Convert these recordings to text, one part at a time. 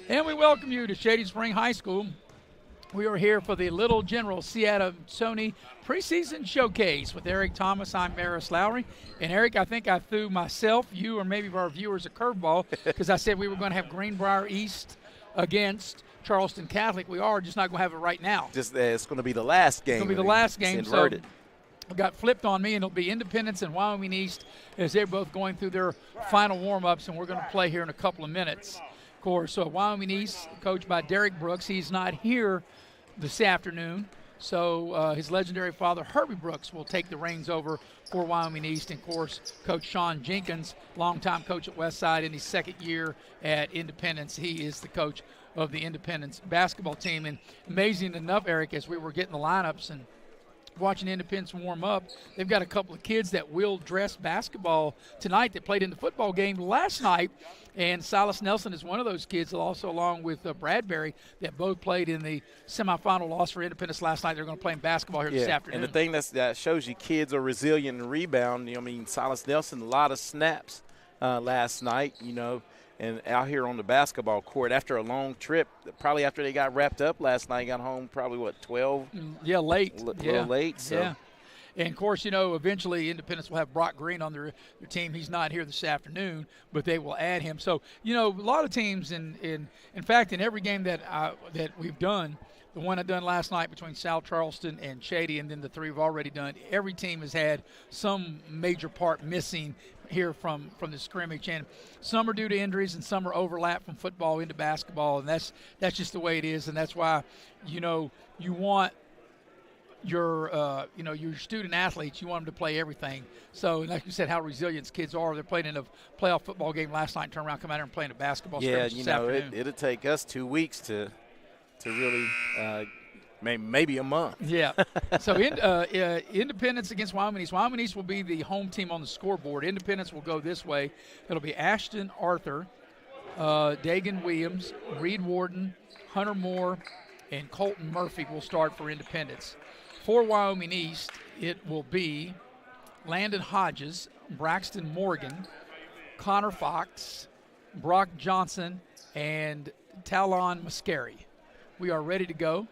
And we welcome you to Shady Spring High School. We are here for the Little General Seattle Toney preseason showcase with Eric Thomas. I'm Maris Lowry. And Eric, I think I threw myself, you, or maybe our viewers a curveball because I said we were going to have Greenbrier East against Charleston Catholic. We are just not going to have it right now. Just it's going to be the last game. It's going to be the last game. It's inverted. So it got flipped on me, and it'll be Independence and Wyoming East as they're both going through their final warm-ups, and we're going to play here in a couple of minutes. Of course, so Wyoming East, coached by Derek Brooks. He's not here this afternoon, so his legendary father, Herbie Brooks, will take the reins over for Wyoming East. And, of course, Coach Sean Jenkins, longtime coach at Westside in his second year at Independence. He is the coach of the Independence basketball team. And amazing enough, Eric, as we were getting the lineups and watching Independence warm up, they've got a couple of kids that will dress basketball tonight that played in the football game last night, and Silas Nelson is one of those kids, also along with Bradbury, that both played in the semifinal loss for Independence last night. They're going to play in basketball here this afternoon. And the thing that shows you kids are resilient and rebound. I mean, Silas Nelson, a lot of snaps last night, and out here on the basketball court after a long trip, probably after they got wrapped up last night, got home probably, 12? Yeah, late. A little late. So. Yeah. And, of course, eventually Independence will have Brock Green on their team. He's not here this afternoon, but they will add him. So, a lot of teams, in fact, in every game that we've done, the one I done last night between South Charleston and Shady, and then the three we've already done, every team has had some major part missing here from the scrimmage, and some are due to injuries and some are overlap from football into basketball, and that's just the way it is. And that's why you want your student athletes, you want them to play everything. So, like you said, how resilient kids are. They're playing in a playoff football game last night, turn around, come out here and play in a basketball scrimmage this afternoon. It'll take us 2 weeks to really maybe a month. Yeah. So Independence against Wyoming East. Wyoming East will be the home team on the scoreboard. Independence will go this way. It'll be Ashton Arthur, Dagan Williams, Reed Warden, Hunter Moore, and Colton Murphy will start for Independence. For Wyoming East, it will be Landon Hodges, Braxton Morgan, Connor Fox, Brock Johnson, and Talon Mascari. We are ready to go.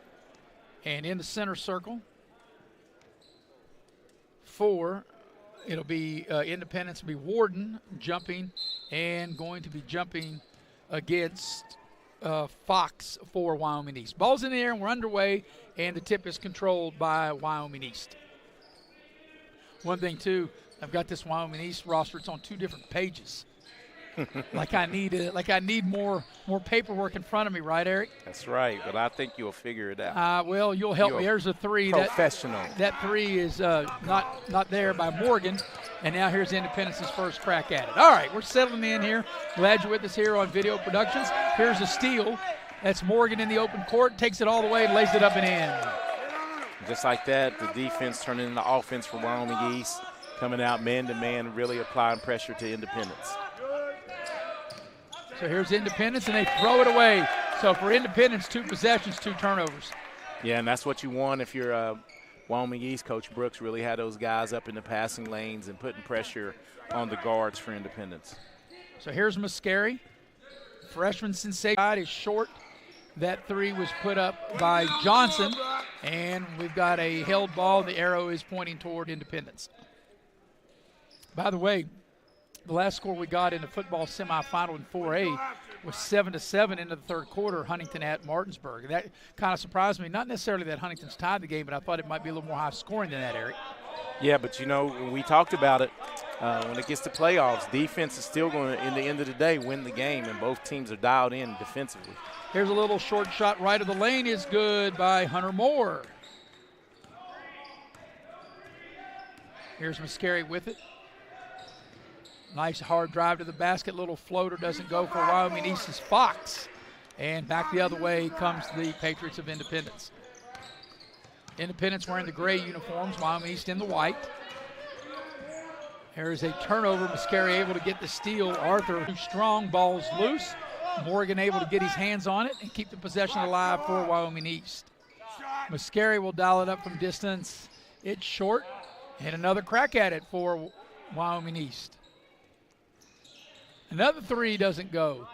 And in the center circle, it'll be Independence will be Warden jumping and going to be jumping against Fox for Wyoming East. Ball's in the air and we're underway, and the tip is controlled by Wyoming East. One thing, too, I've got this Wyoming East roster. It's on 2 different pages. like I need more paperwork in front of me, right, Eric? That's right, but I think you'll figure it out. Well, you'll help me. There's a 3. Professional. That 3 is not there by Morgan, and now here's Independence's first crack at it. All right, we're settling in here. Glad you're with us here on Video Productions. Here's a steal. That's Morgan in the open court, takes it all the way and lays it up and in. Just like that, the defense turning into offense for Wyoming East, coming out man-to-man, really applying pressure to Independence. So here's Independence, and they throw it away. So for Independence, 2 possessions, 2 turnovers. Yeah, and that's what you want if you're Wyoming East. Coach Brooks really had those guys up in the passing lanes and putting pressure on the guards for Independence. So here's Mascari. Freshman sensation is short. That 3 was put up by Johnson, and we've got a held ball. The arrow is pointing toward Independence. By the way, the last score we got in the football semifinal in 4A was 7-7 into the third quarter, Huntington at Martinsburg. That kind of surprised me. Not necessarily that Huntington's tied the game, but I thought it might be a little more high scoring than that, Eric. Yeah, but we talked about it. When it gets to playoffs, defense is still going to, in the end of the day, win the game, and both teams are dialed in defensively. Here's a little short shot right of the lane is good by Hunter Moore. Here's Mascari with it. Nice hard drive to the basket. Little floater doesn't go for Wyoming East's Fox. And back the other way comes the Patriots of Independence. Independence wearing the gray uniforms, Wyoming East in the white. There is a turnover. Mascari able to get the steal. Arthur too strong, ball's loose. Morgan able to get his hands on it and keep the possession alive for Wyoming East. Mascari will dial it up from distance. It's short, and another crack at it for Wyoming East. Another 3 doesn't go.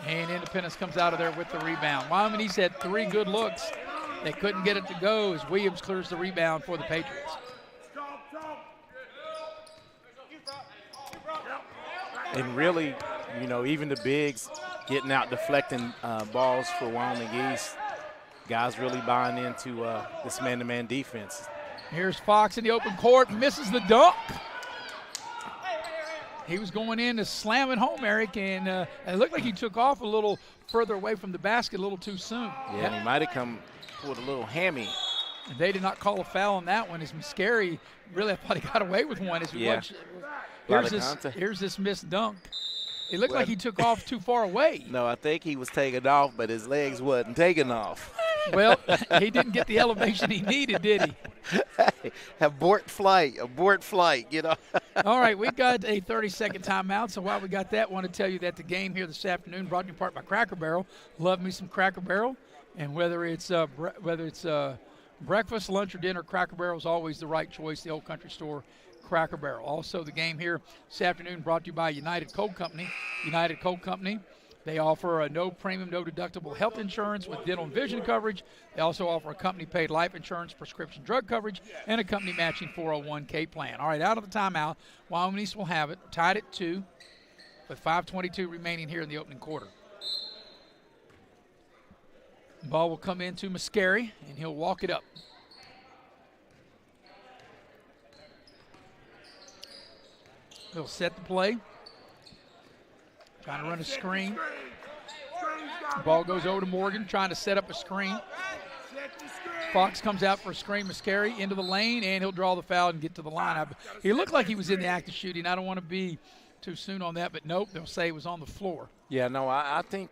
And Independence comes out of there with the rebound. Wyoming East had 3 good looks. They couldn't get it to go as Williams clears the rebound for the Patriots. And really, even the bigs getting out deflecting balls for Wyoming East. Guys really buying into this man-to-man defense. Here's Fox in the open court, misses the dunk. He was going in to slam it home, Eric, and it looked like he took off a little further away from the basket a little too soon. Yeah, and he might have come with a little hammy. And they did not call a foul on that one. As Muscari really, I thought he got away with one as we watched. Here's this missed dunk. It looked like he took off too far away. No, I think he was taking off, but his legs wasn't taking off. Well, he didn't get the elevation he needed, did he? Hey, abort flight, All right, we got a 30-second timeout. So while we got that, I want to tell you that the game here this afternoon brought to you in part by Cracker Barrel. Love me some Cracker Barrel. And whether it's breakfast, lunch, or dinner, Cracker Barrel is always the right choice, the Old Country Store Cracker Barrel. Also, the game here this afternoon brought to you by United Coal Company. United Coal Company, they offer a no premium, no deductible health insurance with dental and vision coverage. They also offer a company-paid life insurance, prescription drug coverage, and a company-matching 401k plan. All right, out of the timeout, Wyoming East will have it, tied at 2, with 5:22 remaining here in the opening quarter. The ball will come into Muscari, and he'll walk it up. He'll set the play. Trying to run a screen. The ball goes over to Morgan, trying to set up a screen. Fox comes out for a screen. Muscari into the lane, and he'll draw the foul and get to the line. He looked like he was in the act of shooting. I don't want to be too soon on that, but nope, they'll say it was on the floor. Yeah, no, I think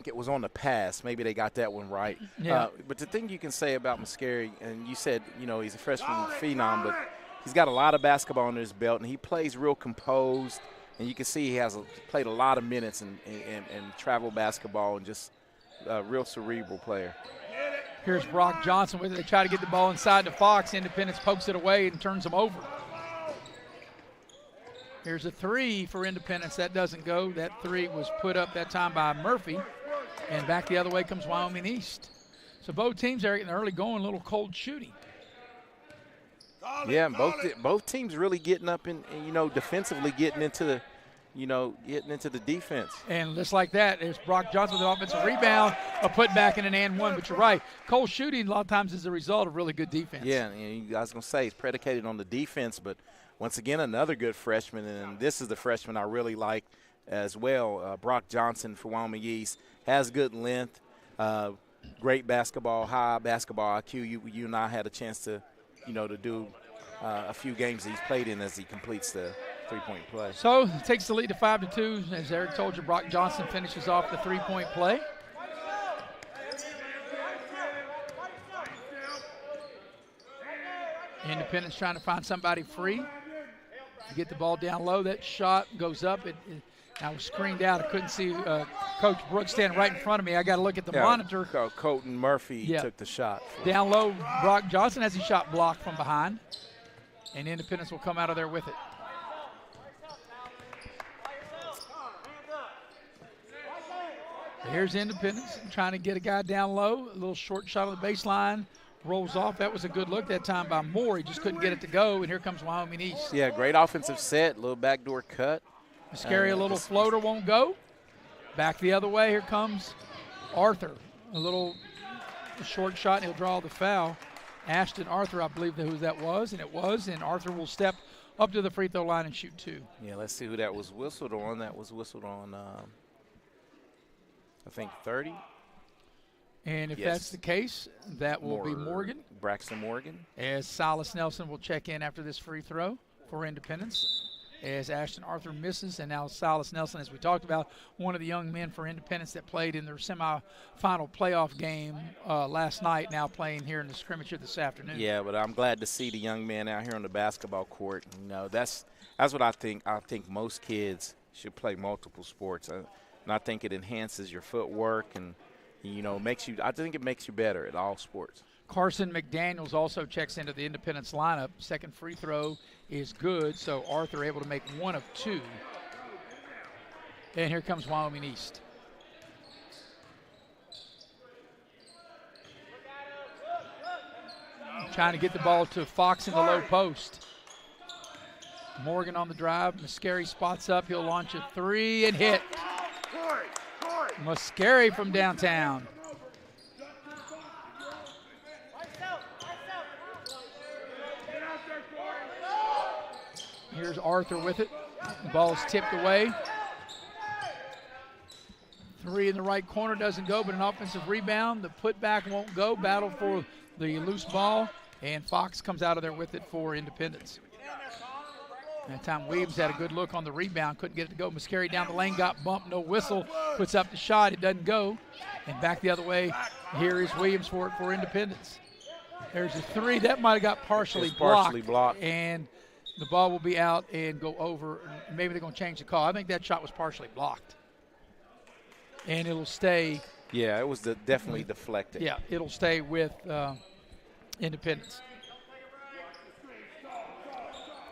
it was on the pass. Maybe they got that one right. Yeah. But the thing you can say about Muscari, and you said, he's a freshman phenom, but he's got a lot of basketball under his belt, and he plays real composed. And you can see he has played a lot of minutes in travel basketball and just a real cerebral player. Here's Brock Johnson with it. They try to get the ball inside to Fox. Independence pokes it away and turns them over. Here's a 3 for Independence. That doesn't go. That 3 was put up that time by Murphy. And back the other way comes Wyoming East. So both teams are getting early going, a little cold shooting. Yeah, both teams really getting up and defensively getting into the defense. And just like that, there's Brock Johnson with an offensive rebound, a putback and an and one. But you're right, cold shooting a lot of times is a result of really good defense. Yeah, I was going to say it's predicated on the defense, but once again, another good freshman, and this is the freshman I really like as well. Brock Johnson for Wyoming East has good length, great basketball, high basketball IQ. You and I had a chance to do a few games that he's played in as he completes the three-point play. So it takes the lead to 5-2. As Eric told you, Brock Johnson finishes off the three-point play. Independence trying to find somebody free. You get the ball down low. That shot goes up. I was screened out. I couldn't see Coach Brooks standing right in front of me. I got to look at the monitor. Colton Murphy took the shot. Down low, Brock Johnson has his shot blocked from behind. And Independence will come out of there with it. Here's Independence trying to get a guy down low. A little short shot on the baseline. Rolls off. That was a good look that time by Moore. He just couldn't get it to go. And here comes Wyoming East. Yeah, great offensive set. Little backdoor cut. Scary, a little floater won't go. Back the other way. Here comes Arthur. A little short shot, and he'll draw the foul. Ashton Arthur, I believe who that was, and it was. And Arthur will step up to the free throw line and shoot 2. Yeah, let's see who that was whistled on. That was whistled on, I think, 30. And if that's the case, that will be Morgan. Braxton Morgan. As Silas Nelson will check in after this free throw for Independence. As Ashton Arthur misses, and now Silas Nelson, as we talked about, one of the young men for Independence that played in their semifinal playoff game last night, now playing here in the scrimmage here this afternoon. Yeah, but I'm glad to see the young man out here on the basketball court. That's what I think. I think most kids should play multiple sports, and I think it enhances your footwork and makes you. I think it makes you better at all sports. Carson McDaniels also checks into the Independence lineup. Second free throw is good, so Arthur able to make 1 of 2. And here comes Wyoming East. Trying to get the ball to Fox in the low post. Morgan on the drive. Muscari spots up. He'll launch a three and hit. Muscari from downtown. Here's Arthur with it. The ball is tipped away. Three in the right corner doesn't go, but an offensive rebound. The putback won't go. Battle for the loose ball, and Fox comes out of there with it for Independence. That time Williams had a good look on the rebound, couldn't get it to go. Muscari down the lane, got bumped, no whistle, puts up the shot, it doesn't go. And back the other way, here is Williams for it for Independence. There's a three, that might have got partially blocked. And the ball will be out and go over. Maybe they're going to change the call. I think that shot was partially blocked. And it'll stay. Yeah, it was definitely deflected. Yeah, it'll stay with Independence.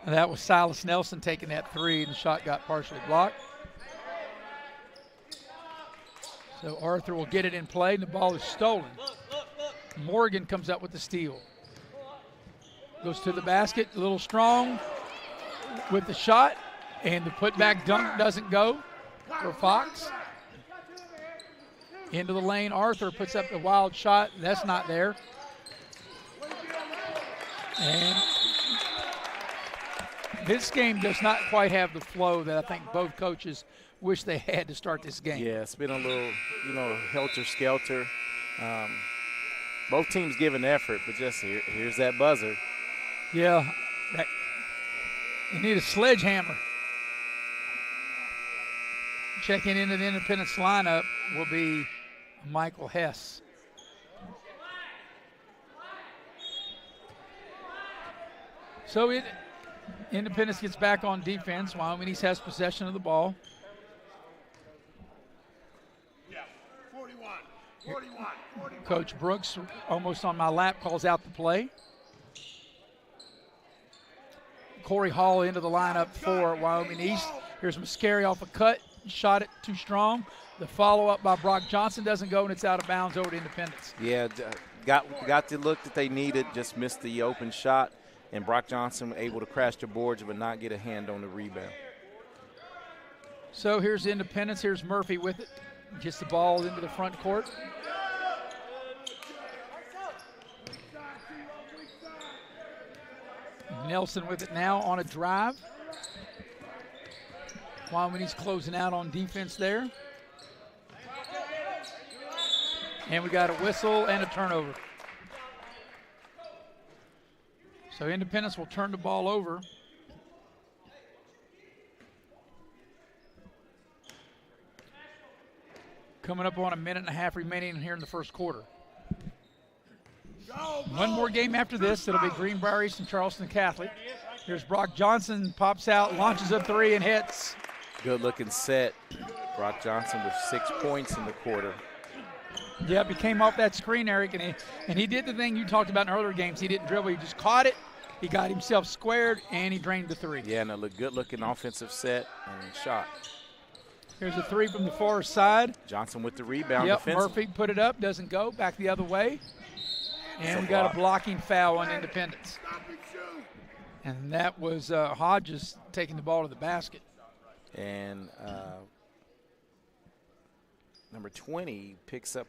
And that was Silas Nelson taking that three, and the shot got partially blocked. So Arthur will get it in play, and the ball is stolen. Morgan comes up with the steal. Goes to the basket, a little strong with the shot, and the putback dunk doesn't go for Fox. Into the lane, Arthur puts up the wild shot. That's not there. And this game does not quite have the flow that I think both coaches wish they had to start this game. Yeah, it's been a little, helter-skelter. Both teams giving effort, but just here's that buzzer. Yeah, you need a sledgehammer. Checking into the Independence lineup will be Michael Hess. So Independence gets back on defense. Wyoming East has possession of the ball. 41. Coach Brooks, almost on my lap, calls out the play. Corey Hall into the lineup for Wyoming East. Here's Muscari off a cut, shot it too strong. The follow-up by Brock Johnson doesn't go, and it's out of bounds over to Independence. Yeah, got the look that they needed, just missed the open shot, and Brock Johnson able to crash the boards but not get a hand on the rebound. So here's Independence. Here's Murphy with it. Gets the ball into the front court. Nelson with it now on a drive. Wyoming East closing out on defense there. And we got a whistle and a turnover. So Independence will turn the ball over. Coming up on a minute and a half remaining here in the first quarter. One more game after this. It'll be Greenbrier East and Charleston Catholic. Here's Brock Johnson, pops out, launches a three and hits. Good looking set. Brock Johnson with 6 points in the quarter. Yep, he came off that screen, Eric, and he did the thing you talked about in earlier games. He didn't dribble, he just caught it. He got himself squared, and he drained the three. Yeah, and a good looking offensive set and shot. Here's a three from the far side. Johnson with the rebound. Yep, Murphy put it up, doesn't go, back the other way. And we got a blocking foul on Independence. And that was Hodges taking the ball to the basket. And number 20 picks up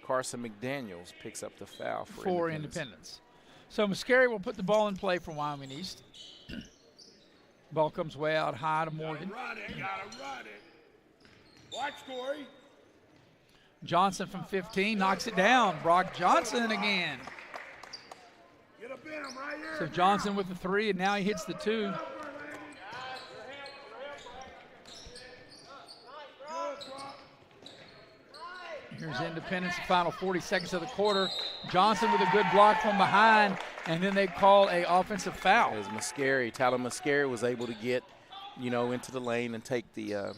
Carson McDaniels picks up the foul for Independence. So Muscari will put the ball in play for Wyoming East. Ball comes way out high to Morgan. Gotta run it. Watch, Corey. Johnson from 15 knocks it down. Brock Johnson again. Get up in him right here. So Johnson with the three, and now he hits the two. Here's Independence, the final 40 seconds of the quarter. Johnson with a good block from behind, and then they call a offensive foul. As Tyler Muscari was able to get, into the lane and take the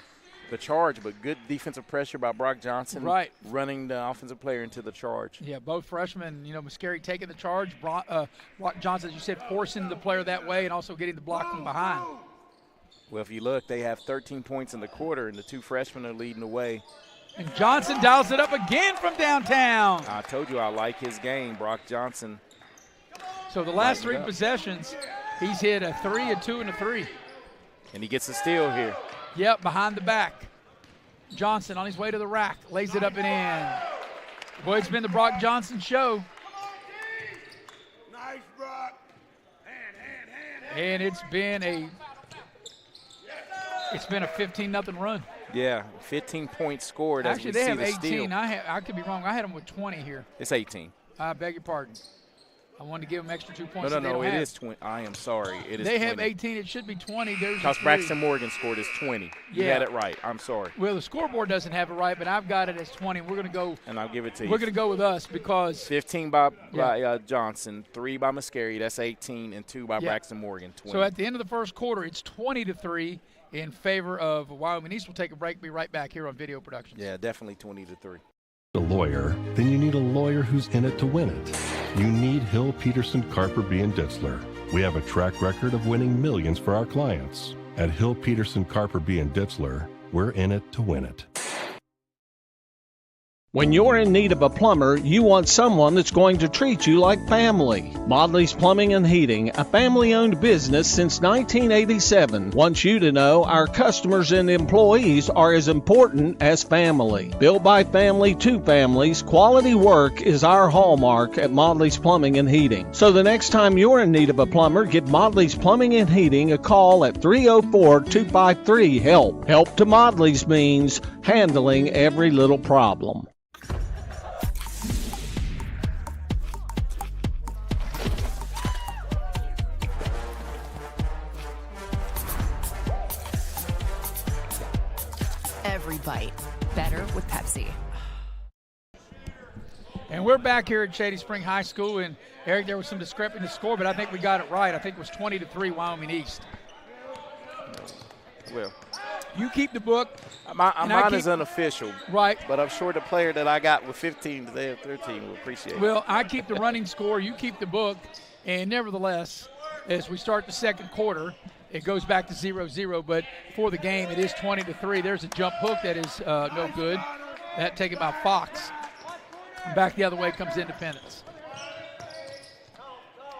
charge, but good defensive pressure by Brock Johnson. Right. Running the offensive player into the charge. Yeah, both freshmen, Muscari taking the charge. Brock Johnson, as you said, forcing the player that way and also getting the block from behind. Well, if you look, they have 13 points in the quarter, and the two freshmen are leading the way. And Johnson dials it up again from downtown. I told you I like his game, Brock Johnson. So the last 3 possessions, he's hit a 3, a 2, and a 3. And he gets a steal here. Yep, behind the back. Johnson on his way to the rack, lays it up and in. Boy, it's been the Brock Johnson show. Nice, Brock. Hand. And it's been a 15-0 run. Yeah, 15 points scored. Actually, as they we have see the 18. steal. I could be wrong. I had them with 20 here. It's 18. I beg your pardon. I wanted to give them extra 2 points. No, it is 20. I am sorry. It is They 20. have 18. It should be 20. There's because Braxton Morgan scored as 20. You Yeah. had it right. I'm sorry. Well, the scoreboard doesn't have it right, but I've got it as 20. We're going to go. And I'll give it to you. We're going to go with us because 15 by Johnson, 3 by Muscari, that's 18, and 2 by Braxton Morgan, 20. So at the end of the first quarter, it's 20-3 in favor of Wyoming East. We'll take a break. Be right back here on Video Productions. Yeah, definitely 20-3. A lawyer, then you need a lawyer who's in it to win it. You need Hill, Peterson, Carper, B. and Ditzler. We have a track record of winning millions for our clients. At Hill, Peterson, Carper, B. and Ditzler, we're in it to win it. When you're in need of a plumber, you want someone that's going to treat you like family. Modley's Plumbing and Heating, a family-owned business since 1987, wants you to know our customers and employees are as important as family. Built by family to families, quality work is our hallmark at Modley's Plumbing and Heating. So the next time you're in need of a plumber, give Modley's Plumbing and Heating a call at 304-253-HELP. Help to Modley's means handling every little problem. Every bite better with Pepsi. And we're back here at Shady Spring High School. And, Eric, there was some discrepancy in the score, but I think we got it right. I think it was 20-3 Wyoming East. Well, you keep the book. Mine is unofficial. Right. But I'm sure the player that I got with 15 today at 13 will appreciate it. Well, I keep the running score. You keep the book. And nevertheless, as we start the second quarter, it goes back to 0-0. But for the game, it is 20-3. There's a jump hook that is no good. That taken by Fox. And back the other way comes Independence.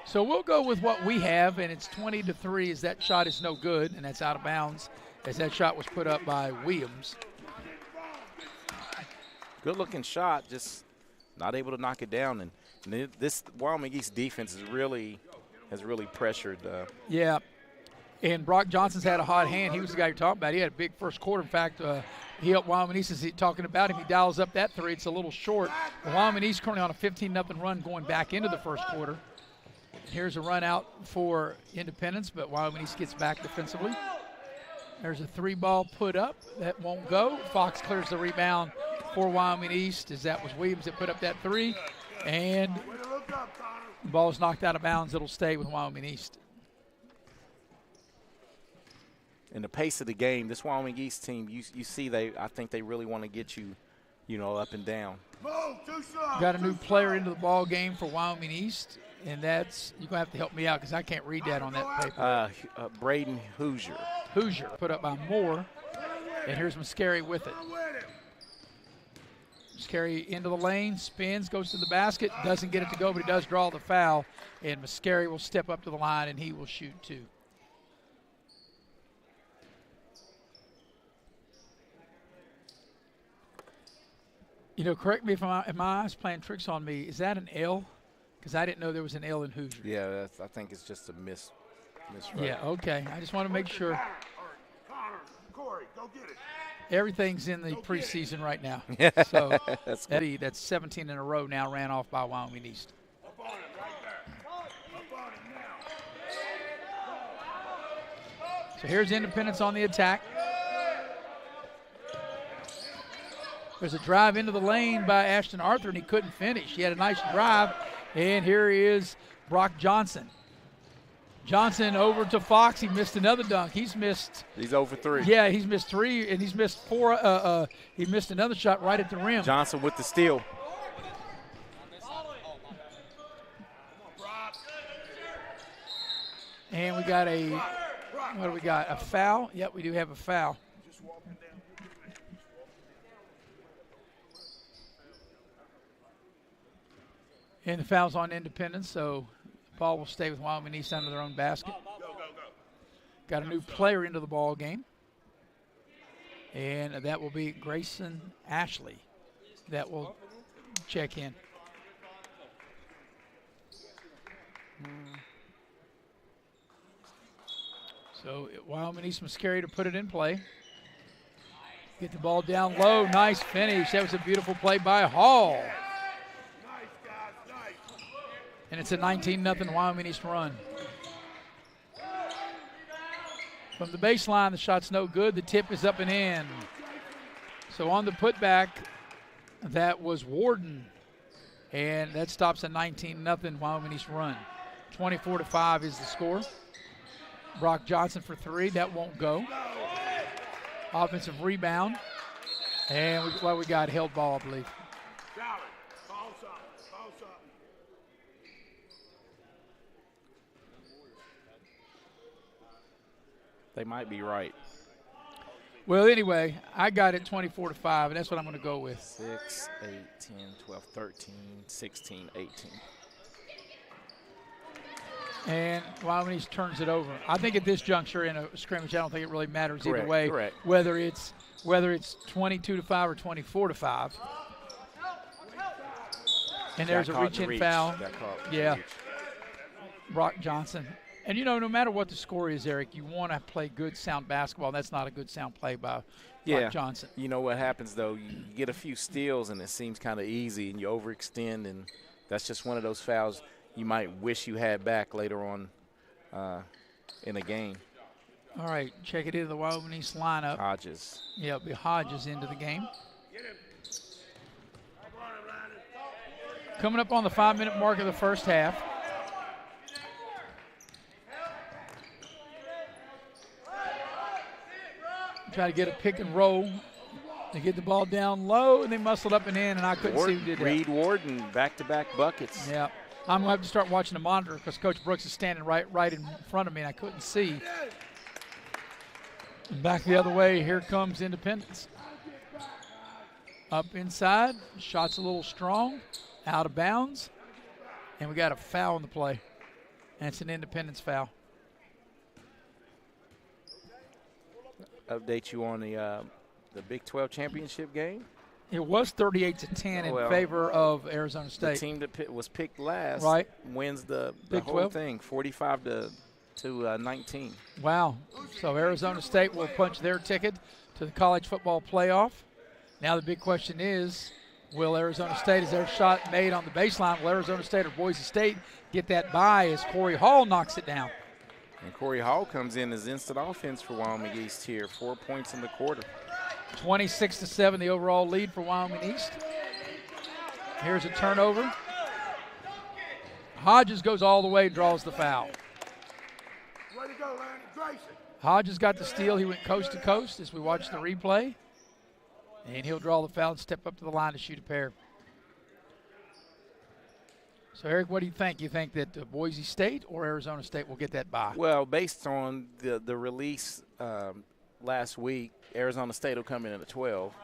So we'll go with what we have, and it's 20-3 as that shot is no good, and that's out of bounds as that shot was put up by Williams. Good-looking shot, just not able to knock it down. And this Wyoming East defense has really pressured. Yeah, and Brock Johnson's had a hot hand. He was the guy you're talking about. He had a big first quarter. In fact, he helped Wyoming East as he's talking about him. He dials up that 3. It's a little short. But Wyoming East currently on a 15-0 run going back into the first quarter. Here's a run out for Independence, but Wyoming East gets back defensively. There's a 3-ball put up. That won't go. Fox clears the rebound for Wyoming East, as that was Williams that put up that 3. And the ball's knocked out of bounds. It'll stay with Wyoming East. In the pace of the game, this Wyoming East team, you see I think they really want to get you up and down. Got a new player into the ball game for Wyoming East, and that's – you're going to have to help me out because I can't read that on that paper. Braden Hoosier. Hoosier put up by Moore, and here's Muscari with it. Muscari into the lane, spins, goes to the basket, doesn't get it to go, but he does draw the foul, and Muscari will step up to the line, and he will shoot 2. Correct me if my eyes playing tricks on me. Is that an L? Because I didn't know there was an L in Hoosier. Yeah, I think it's just a miss. Yeah, okay. I just want to make sure. Corey, go get it. Everything's in the preseason right now. So that's 17 in a row now ran off by Wyoming East. Up on him right there. Up on him now. So here's Independence on the attack. There's a drive into the lane by Ashton Arthur, and he couldn't finish. He had a nice drive, and here is Brock Johnson. Johnson over to Fox. He missed another dunk. He's 0 for 3. Yeah, he's missed 3, and he's missed 4. He missed another shot right at the rim. Johnson with the steal. And we got a What do we got? A foul? Yep, we do have a foul. And the foul's on Independence, so the ball will stay with Wyoming East under their own basket. Got a new player into the ball game. And that will be Grayson Ashley that will check in. So Wyoming East Muscari to put it in play. Get the ball down low. Nice finish. That was a beautiful play by Hall. And it's a 19-0 Wyoming East run. From the baseline, the shot's no good. The tip is up and in. So on the putback, that was Warden. And that stops a 19-0 Wyoming East run. 24-5 is the score. Brock Johnson for three. That won't go. Offensive rebound. And we got held ball, I believe. They might be right. Well, anyway, I got it 24-5, and that's what I'm going to go with. 6, 8, 10, 12, 13, 16, 18. And Wyoming East turns it over. I think at this juncture in a scrimmage, I don't think it really matters Correct, either way, correct. whether it's 22-5 or 24-5. And there's a reach-in foul. Yeah, Brock Johnson. And, you know, no matter what the score is, Eric, you want to play good, sound basketball. That's not a good, sound play by Brock Johnson. You know what happens, though? You get a few steals, and it seems kind of easy, and you overextend, and that's just one of those fouls you might wish you had back later on in a game. All right, check it into the Wyoming East lineup. Hodges. Yeah, it'll be Hodges into the game. Coming up on the 5-minute mark of the first half. Try to get a pick and roll. They get the ball down low, and they muscled up and in, and I couldn't see who did that. Reed Warden, back-to-back buckets. Yeah. I'm going to have to start watching the monitor because Coach Brooks is standing right in front of me, and I couldn't see. And back the other way, here comes Independence. Up inside, shot's a little strong, out of bounds, and we got a foul in the play, and it's an Independence foul. Update you on the Big 12 championship game. It was 38-10 in favor of Arizona State. The team that was picked last wins the whole 12? thing, 45 to 19. Wow. So Arizona State will punch their ticket to the college football playoff. Now the big question is, will Arizona State, is their shot made on the baseline, will Arizona State or Boise State get that bye as Corey Hall knocks it down? And Corey Hall comes in as instant offense for Wyoming East here, 4 points in the quarter. 26-7, the overall lead for Wyoming East. Here's a turnover. Hodges goes all the way, draws the foul. Way to go, Lanny. Grayson. Hodges got the steal. He went coast to coast as we watch the replay. And he'll draw the foul and step up to the line to shoot a pair. So, Eric, what do you think? You think that Boise State or Arizona State will get that bye? Well, based on the release last week, Arizona State will come in at a 12,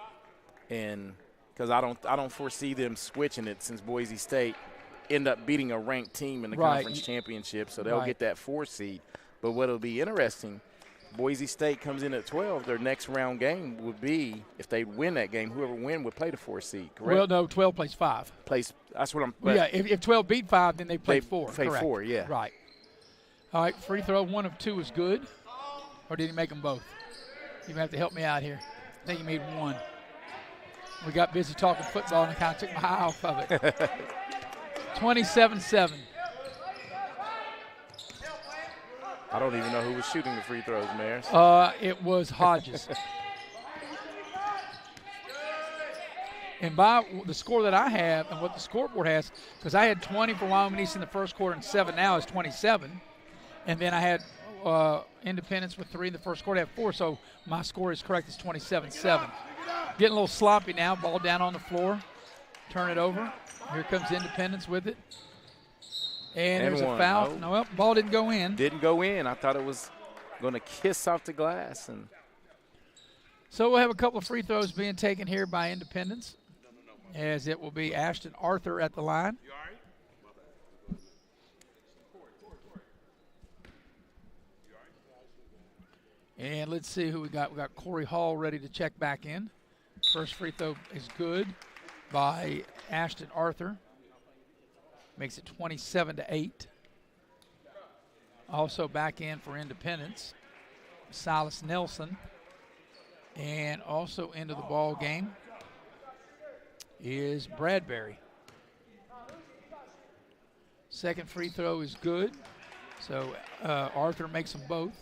and because I don't foresee them switching it since Boise State end up beating a ranked team in the conference championship, so they'll get that 4 seed. But what'll be interesting, Boise State comes in at 12. Their next round game would be, if they win that game, whoever win would play the 4 seed, correct? Well, no, 12 plays 5. That's what I'm. Yeah, if 12 beat 5, then they play 4. Play correct. 4, yeah. Right. All right, free throw 1 of 2 is good. Or did he make them both? You're going to have to help me out here. I think he made 1. We got busy talking football, and I kind of took my eye off of it. 27-7. I don't even know who was shooting the free throws, Maris. It was Hodges. And by the score that I have and what the scoreboard has, because I had 20 for Wyoming East in the first quarter and 7 now is 27. And then I had Independence with 3 in the first quarter. I have 4, so my score is correct. It's 27-7. Getting a little sloppy now. Ball down on the floor. Turn it over. Here comes Independence with it. And there's a foul. No, well, ball didn't go in. Didn't go in. I thought it was going to kiss off the glass. And so we'll have a couple of free throws being taken here by Independence, as it will be Ashton Arthur at the line. And let's see who we got. We got Corey Hall ready to check back in. First free throw is good by Ashton Arthur. Makes it 27-8. Also back in for Independence, Silas Nelson. And also into the ball game is Bradbury. Second free throw is good. So Arthur makes them both.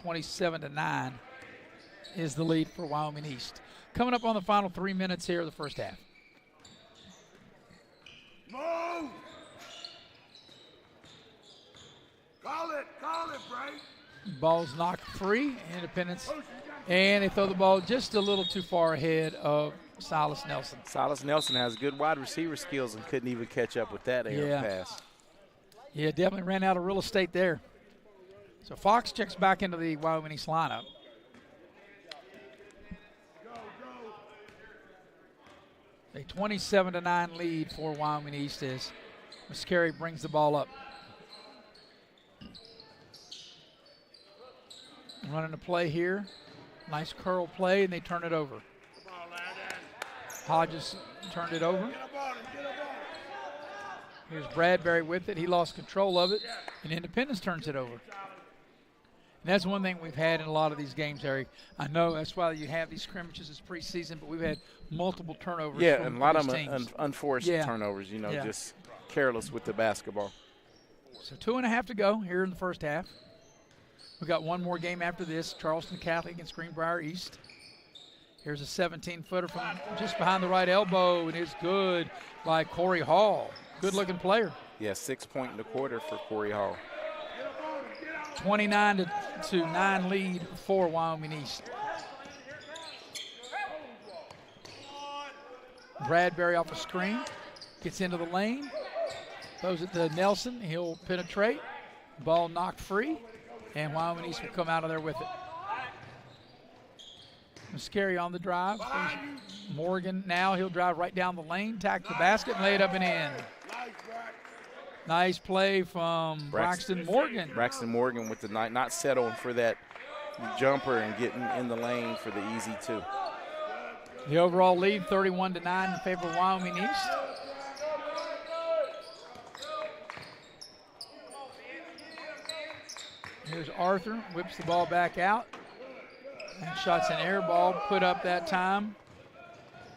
27-9 is the lead for Wyoming East. Coming up on the final 3 minutes here of the first half. Move! Call it, Bray. Ball's knocked free, Independence, and they throw the ball just a little too far ahead of Silas Nelson. Silas Nelson has good wide receiver skills and couldn't even catch up with that air pass. Yeah, definitely ran out of real estate there. So Fox checks back into the Wyoming East lineup. A 27-9 lead for Wyoming East as Muscari brings the ball up. Running a play here. Nice curl play, and they turn it over. Hodges turned it over. Here's Bradbury with it. He lost control of it, and Independence turns it over. And that's one thing we've had in a lot of these games, Eric. I know that's why you have these scrimmages as preseason, but we've had multiple turnovers. Yeah, and a lot of them unforced turnovers, Yeah. just careless with the basketball. So 2.5 to go here in the first half. We've got one more game after this, Charleston Catholic against Greenbrier East. Here's a 17-footer from just behind the right elbow, and it's good by Corey Hall. Good-looking player. Yeah, 6 point in the quarter for Corey Hall. 29-9 lead for Wyoming East. Bradbury off a screen, gets into the lane, throws it to Nelson. He'll penetrate. Ball knocked free, and Wyoming East will come out of there with it. Muscari on the drive. Morgan now, he'll drive right down the lane, tack the basket, and lay it up and in. Nice play from Braxton Morgan. Braxton Morgan with the not settling for that jumper and getting in the lane for the easy two. The overall lead, 31-9 in favor of Wyoming East. Here's Arthur, whips the ball back out. And shot's an air ball put up that time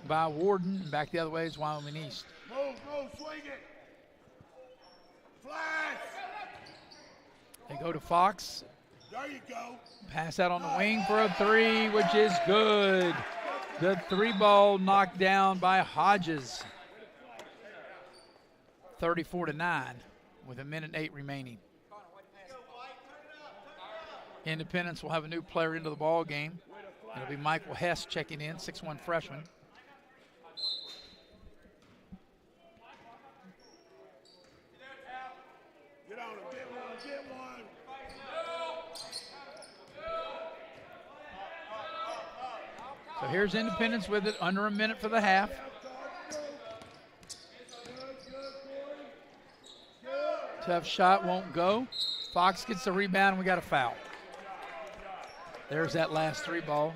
by Warden. Back the other way is Wyoming East. Move, swing it. Flash. They go to Fox. There you go. Pass out on the wing for a three, which is good. The three ball knocked down by Hodges. 34-9 with 1:08 remaining. Independence will have a new player into the ball game. It'll be Michael Hess checking in, 6'1" freshman. Get on him, get one. So here's Independence with it, under a minute for the half. Tough shot, won't go. Fox gets the rebound, and we got a foul. There's that last three ball.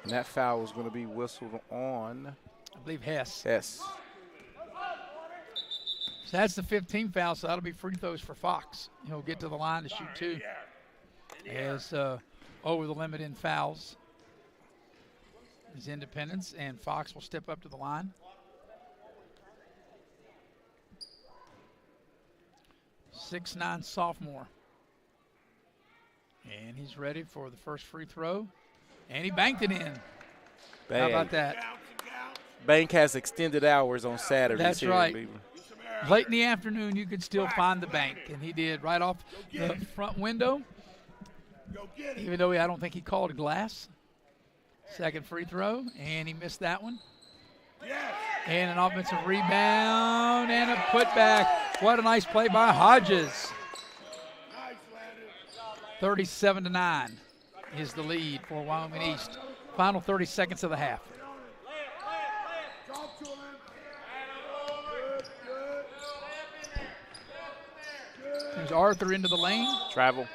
And that foul was going to be whistled on, I believe, Hess. Hess. So that's the 15th foul, so that'll be free throws for Fox. He'll get to the line to shoot two. As over the limit in fouls is Independence, and Fox will step up to the line. 6'9" sophomore. And he's ready for the first free throw. And he banked it in. How about that? Bank has extended hours on Saturdays. That's here, right. Beaver. Late in the afternoon, you could still find the bank. And he did right off the front window. Even though I don't think he called a glass. Second free throw. And he missed that one. And an offensive rebound and a putback. What a nice play by Hodges. 37-9 is the lead for Wyoming East. Final 30 seconds of the half. There's Arthur into the lane. Travel.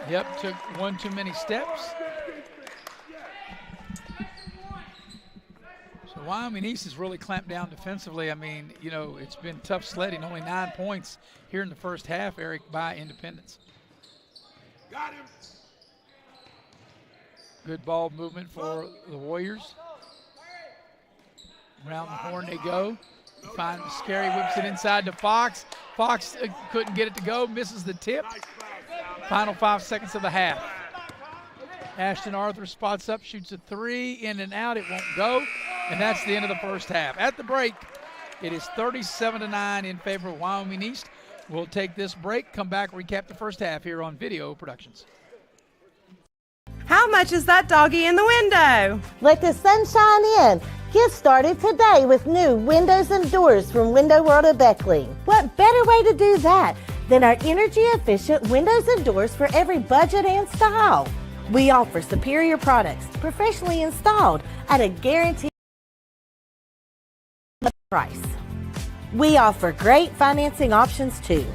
Yep, took one too many steps. So Wyoming East has really clamped down defensively. I mean, you know, it's been tough sledding. Only 9 points here in the first half, Eric, by Independence. Got him. Good ball movement for the Warriors. Around the horn they go. Find Scary, whips it inside to Fox. Fox couldn't get it to go, misses the tip. Final 5 seconds of the half. Ashton Arthur spots up, shoots a 3, in and out, it won't go. And that's the end of the first half. At the break, it is 37-9 in favor of Wyoming East. We'll take this break, come back, recap the first half here on Video Productions. How much is that doggy in the window? Let the sun shine in. Get started today with new windows and doors from Window World of Beckley. What better way to do that than our energy-efficient windows and doors for every budget and style? We offer superior products, professionally installed at a guaranteed price. We offer great financing options too.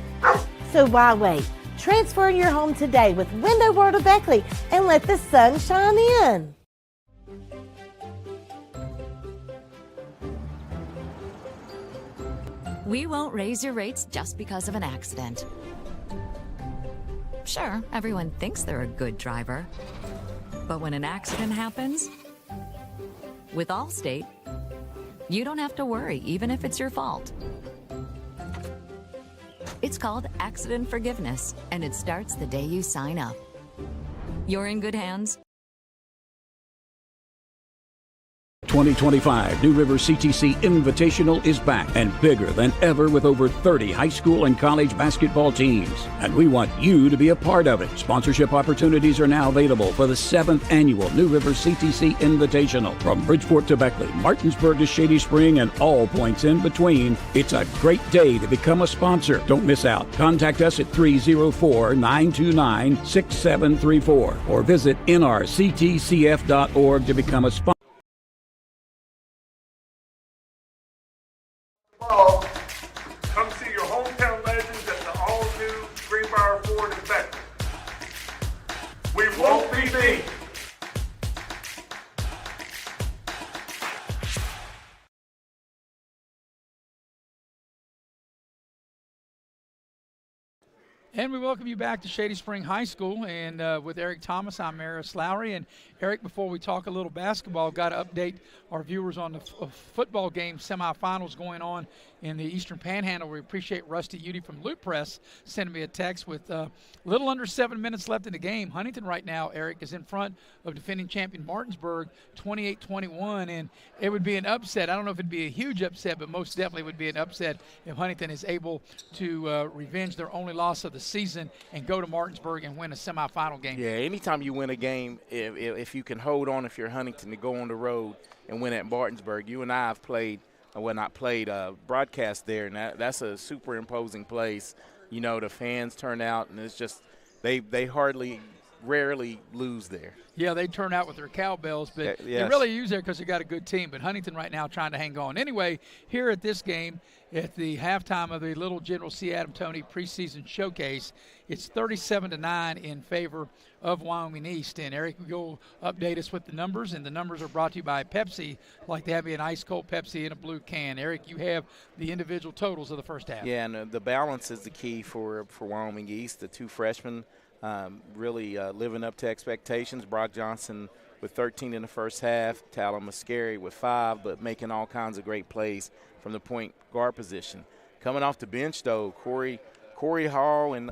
So why wait? Transfer your home today with Window World of Beckley and let the sun shine in. We won't raise your rates just because of an accident. Sure, everyone thinks they're a good driver. But when an accident happens, with Allstate, you don't have to worry, even if it's your fault. It's called accident forgiveness, and it starts the day you sign up. You're in good hands. 2025 New River CTC Invitational is back and bigger than ever with over 30 high school and college basketball teams. And we want you to be a part of it. Sponsorship opportunities are now available for the 7th annual New River CTC Invitational. From Bridgeport to Beckley, Martinsburg to Shady Spring, and all points in between, it's a great day to become a sponsor. Don't miss out. Contact us at 304-929-6734 or visit nrctcf.org to become a sponsor. Come see your hometown legends at the all-new Greenbrier Ford in Beckley. We won't be beat. And we welcome you back to Shady Spring High School. And with Eric Thomas, I'm Maris Lowry. And Eric, before we talk a little basketball, got to update our viewers on the football game semifinals going on in the Eastern Panhandle. We appreciate Rusty Udy from Loop Press sending me a text with a little under 7 minutes left in the game. Huntington right now, Eric, is in front of defending champion Martinsburg 28-21, and it would be an upset. I don't know if it'd be a huge upset, but most definitely would be an upset if Huntington is able to revenge their only loss of the season and go to Martinsburg and win a semifinal game. Yeah, anytime you win a game, if you can hold on, if you're Huntington, to go on the road and win at Martinsburg. You and I have played, broadcast there, and that's a super imposing place. You know, the fans turn out, and it's just they rarely lose there. Yeah, they turn out with their cowbells, but they really use there because they got a good team. But Huntington right now trying to hang on. Anyway, here at this game, at the halftime of the Little General C. Adam Toney preseason showcase, it's 37-9 in favor of Wyoming East. And Eric, you'll update us with the numbers, and the numbers are brought to you by Pepsi. Like they have an ice cold Pepsi in a blue can. Eric, you have the individual totals of the first half. Yeah, and the balance is the key for Wyoming East. The two freshmen really living up to expectations. Brock Johnson with 13 in the first half, Talon Mascari with 5, but making all kinds of great plays from the point guard position. Coming off the bench, though, Corey Hall and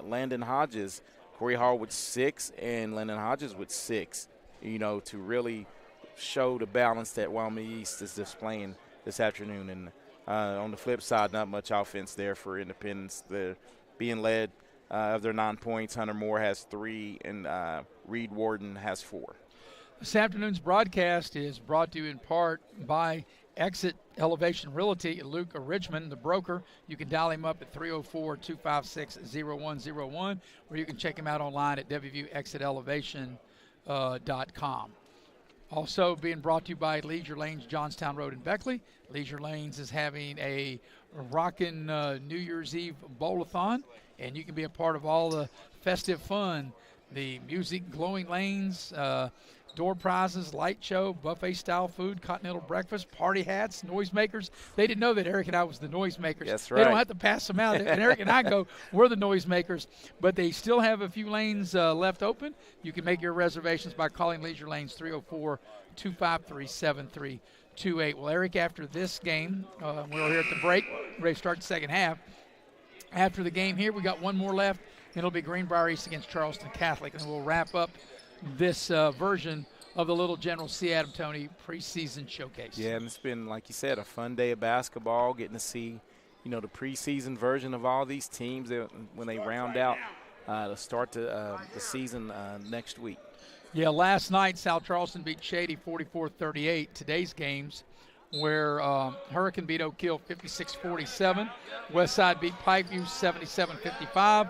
Landon Hodges. Corey Hall with 6 and Landon Hodges with 6, you know, to really show the balance that Wyoming East is displaying this afternoon. And on the flip side, not much offense there for Independence. They're being led of their 9 points. Hunter Moore has 3, and Reed Warden has 4. This afternoon's broadcast is brought to you in part by Exit Elevation Realty, Luke Richmond, the broker. You can dial him up at 304-256-0101, or you can check him out online at www.exitelevation.com. Also being brought to you by Leisure Lanes, Johnstown Road in Beckley. Leisure Lanes is having a rockin' New Year's Eve bowl-a-thon, and you can be a part of all the festive fun, the music, glowing lanes, door prizes, light show, buffet-style food, continental breakfast, party hats, noisemakers. They didn't know that Eric and I was the noisemakers. That's right. They don't have to pass them out. And Eric and I go, we're the noisemakers. But they still have a few lanes left open. You can make your reservations by calling Leisure Lanes 304-253-7328. Well, Eric, after this game, we're here at the break, ready to start the second half. After the game here, we got one more left. It'll be Greenbrier East against Charleston Catholic, and we'll wrap up this version of the Little General C. Adam Toney preseason showcase. Yeah, and it's been, like you said, a fun day of basketball, getting to see, the preseason version of all these teams when they round out to start the season next week. Yeah, last night South Charleston beat Shady 44-38. Today's games where Hurricane beat Oak Hill 56-47. Westside beat Pikeview 77-55.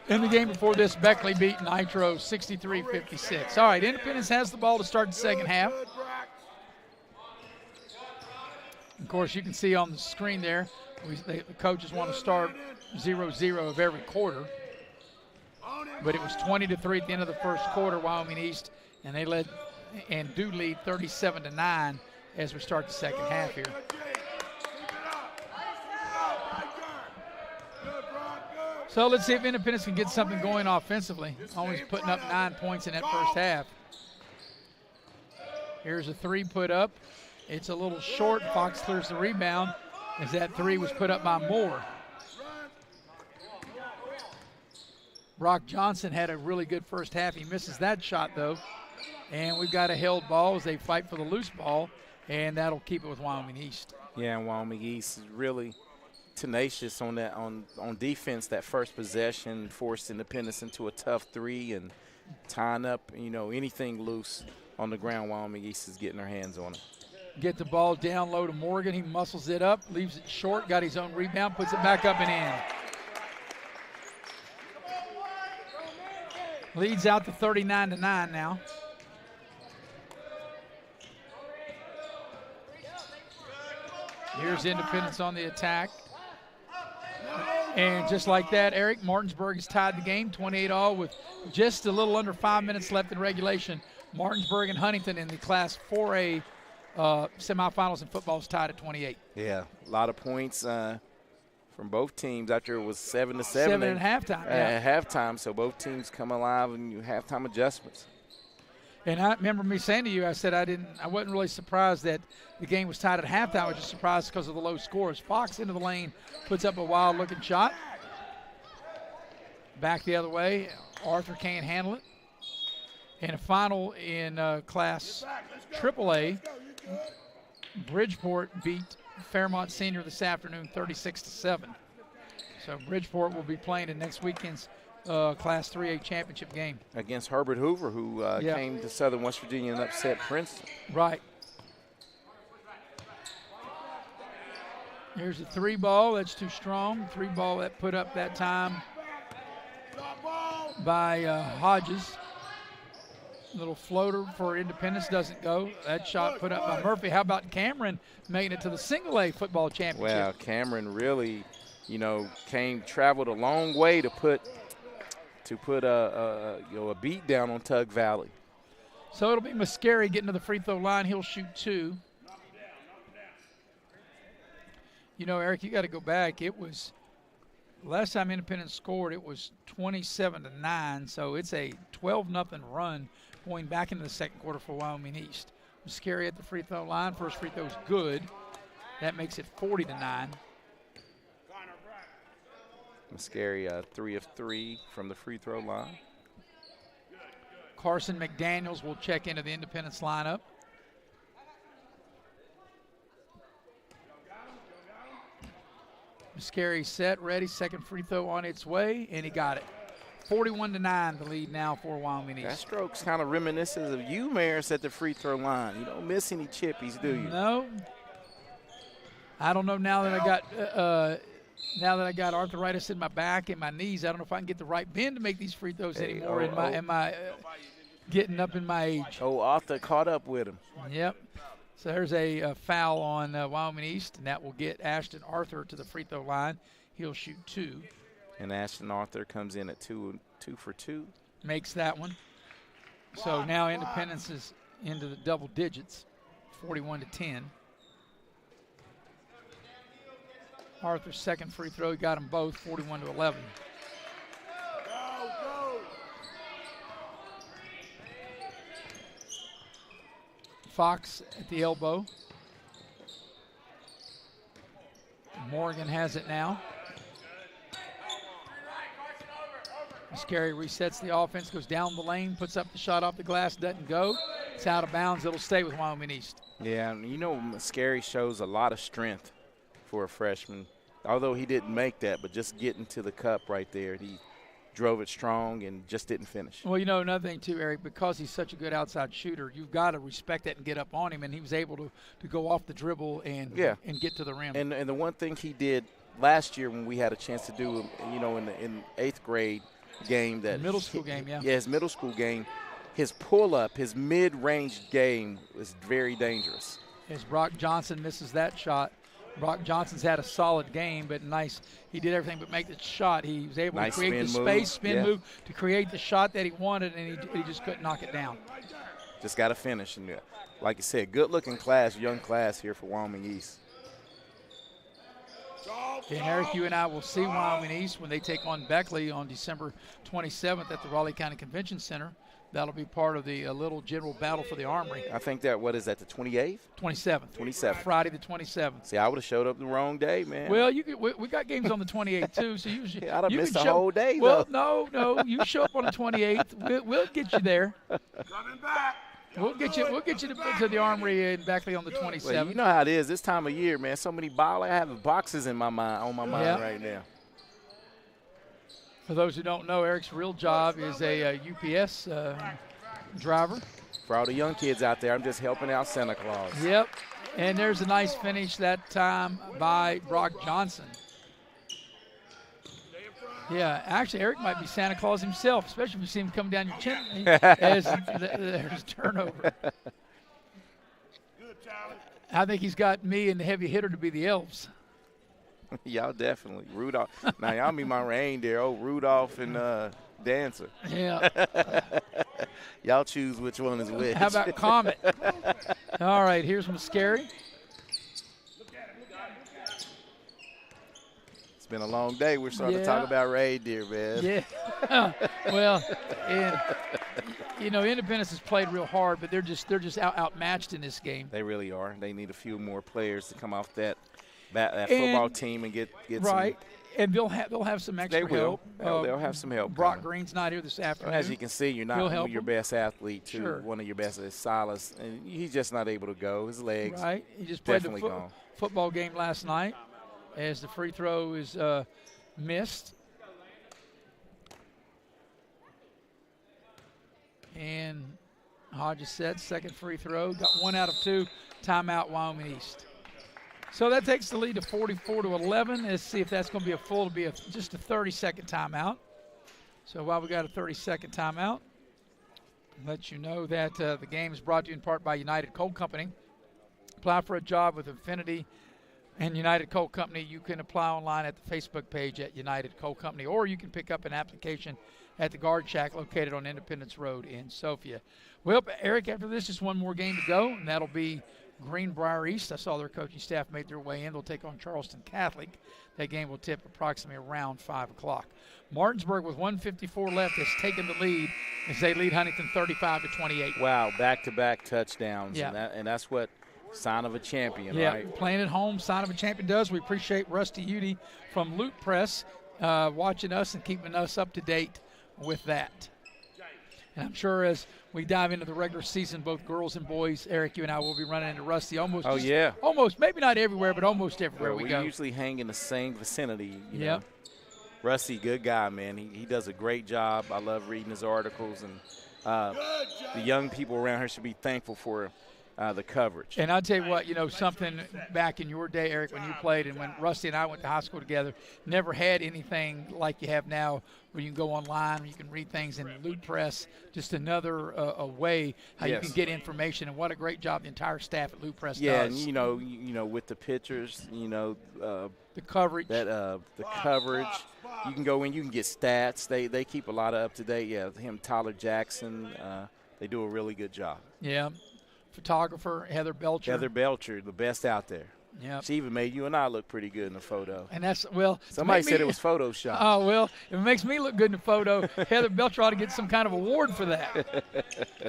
In the game before this, Beckley beat Nitro 63-56. All right, Independence has the ball to start the second half. Of course, you can see on the screen there, the coaches want to start 0-0 of every quarter. But it was 20-3 at the end of the first quarter, Wyoming East, and they led and do lead 37-9 as we start the second half here. So let's see if Independence can get something going offensively. Always putting up 9 points in that first half. Here's a three put up. It's a little short. Fox clears the rebound as that three was put up by Moore. Brock Johnson had a really good first half. He misses that shot, though. And we've got a held ball as they fight for the loose ball, and that'll keep it with Wyoming East. Yeah, and Wyoming East is really tenacious on that on defense. That first possession forced Independence into a tough three and tying up, anything loose on the ground. Wyoming East is getting their hands on it. Get the ball down low to Morgan. He muscles it up, leaves it short, got his own rebound, puts it back up and in. Leads out to 39-9 now. Here's Independence on the attack. And just like that, Eric, Martinsburg has tied the game 28-all with just a little under 5 minutes left in regulation. Martinsburg and Huntington in the Class 4A semifinals in football is tied at 28. Yeah, a lot of points from both teams after it was 7-7. 7 at halftime. At halftime, so both teams come alive and halftime adjustments. And I remember me saying to you, I said I wasn't really surprised that the game was tied at halftime. I was just surprised because of the low scores. Fox into the lane, puts up a wild-looking shot. Back the other way. Arthur can't handle it. And a final in Class AAA. Bridgeport beat Fairmont Senior this afternoon 36-7. So Bridgeport will be playing in next weekend's Class 3A championship game. Against Herbert Hoover, who came to Southern West Virginia and upset Princeton. Right. Here's a three ball. That's too strong. Three ball that put up that time by Hodges. Little floater for Independence doesn't go. That shot put up by Murphy. How about Cameron making it to the single-A football championship? Well, Cameron really, traveled a long way to put a beat down on Tug Valley. So it'll be Muscari getting to the free throw line. He'll shoot two. Eric, you got to go back. It was last time Independence scored, it was 27-9. So it's a 12-0 run going back into the second quarter for Wyoming East. Muscari at the free throw line. First free throw is good. That makes it 40-9. Muscari 3 of 3 from the free throw line. Carson McDaniels will check into the Independence lineup. Muscari set, ready, second free throw on its way, and he got it. 41-9, the lead now for Wyoming East. That stroke's kind of reminiscent of you, Maris, at the free throw line. You don't miss any chippies, do you? No, I don't know now that I got arthritis in my back and my knees. I don't know if I can get the right bend to make these free throws anymore. Am I getting up in my age? Oh, Arthur caught up with him. Yep. So there's a foul on Wyoming East, and that will get Ashton Arthur to the free throw line. He'll shoot 2. And Ashton Arthur comes in at 2 for 2. Makes that one. So now Independence is into the double digits, 41-10. Arthur's second free throw, he got them both, 41-11. Fox at the elbow. Morgan has it now. Scary resets the offense, goes down the lane, puts up the shot off the glass, doesn't go. It's out of bounds. It'll stay with Wyoming East. Yeah, Scary shows a lot of strength for a freshman. Although he didn't make that, but just getting to the cup right there, he drove it strong and just didn't finish. Well, another thing too, Eric, because he's such a good outside shooter, you've got to respect that and get up on him, and he was able to go off the dribble and get to the rim. And the one thing he did last year when we had a chance to do, in 8th grade game, that middle school game, his middle school game, his pull-up, his mid-range game was very dangerous. As Brock Johnson misses that shot, Brock Johnson's had a solid game, but nice. He did everything but make the shot. He was able to create the spin move to create the shot that he wanted, and he just couldn't knock it down. Just got to finish. And like you said, good-looking class, young class here for Wyoming East. And Eric, you and I will see Wyoming East when they take on Beckley on December 27th at the Raleigh County Convention Center. That'll be part of the little general battle for the Armory. I think the 28th? 27th. 27th. Friday the 27th. See, I would have showed up the wrong day, man. Well, we got games on the 28th, too. So you should, I'd have missed the whole day, though. Well, no. You show up on the 28th. We'll get you there. Coming back. We'll get you to the Armory in Beckley on the 27th. Well, you know how it is this time of year, man. So many I have boxes in my mind right now. For those who don't know, Eric's real job is a UPS driver. For all the young kids out there, I'm just helping out Santa Claus. Yep. And there's a nice finish that time by Brock Johnson. Yeah, actually, Eric might be Santa Claus himself, especially if you see him come down your chimney as there's turnover. I think he's got me and the heavy hitter to be the elves. Y'all definitely. Rudolph. Now, y'all be my reindeer. Oh, Rudolph and Dancer. Yeah. Y'all choose which one is which. How about Comet? All right, here's Muscari. It's been a long day. We're starting to talk about reindeer, man. Yeah. Well, and Independence has played real hard, but they're just outmatched in this game. They really are. They need a few more players to come off that football team and get right. And they'll have some extra help. They'll have some help. Brock Green's not here this afternoon. As you can see, you're not your best athlete, too. Sure. One of your best is Silas, and he's just not able to go. His legs right. He just played the football game last night as the free throw is missed. And Hodges sets second free throw. Got 1 out of 2. Timeout, Wyoming East. So that takes the lead to 44-11. Let's see if that's going to be just a 30-second timeout. So while we got a 30-second timeout, let you know that the game is brought to you in part by United Coal Company. Apply for a job with Infinity and United Coal Company. You can apply online at the Facebook page at United Coal Company, or you can pick up an application at the Guard Shack located on Independence Road in Sophia. Well, Eric, after this, just one more game to go, and that'll be Greenbrier East. I saw their coaching staff made their way in. They'll take on Charleston Catholic. That game will tip approximately around 5 o'clock. Martinsburg, with 1:54 left, has taken the lead as they lead Huntington 35-28. Wow, back-to-back touchdowns, and that's what sign of a champion, right? Playing at home, sign of a champion does. We appreciate Rusty Udy from Loot Press watching us and keeping us up to date with that. And I'm sure as we dive into the regular season, both girls and boys, Eric, you and I will be running into Rusty almost. Almost, maybe not everywhere, but almost everywhere we go. We usually hang in the same vicinity. You know. Rusty, good guy, man. He does a great job. I love reading his articles, and the young people around here should be thankful for the coverage. And I'll tell you what, something back in your day, Eric, when you played and when Rusty and I went to high school together, never had anything like you have now where you can go online, you can read things in Loot Press, just another a way how you can get information. And what a great job the entire staff at Loot Press does. Yeah, and you know, with the pictures, the coverage. The coverage. You can go in, you can get stats. They keep a lot of up to date. Yeah, Tyler Jackson, they do a really good job. Yeah. Photographer Heather Belcher. Heather Belcher, the best out there. Yeah. She even made you and I look pretty good in the photo. And that's, somebody said it was Photoshop. Oh, well, if it makes me look good in the photo, Heather Belcher ought to get some kind of award for that.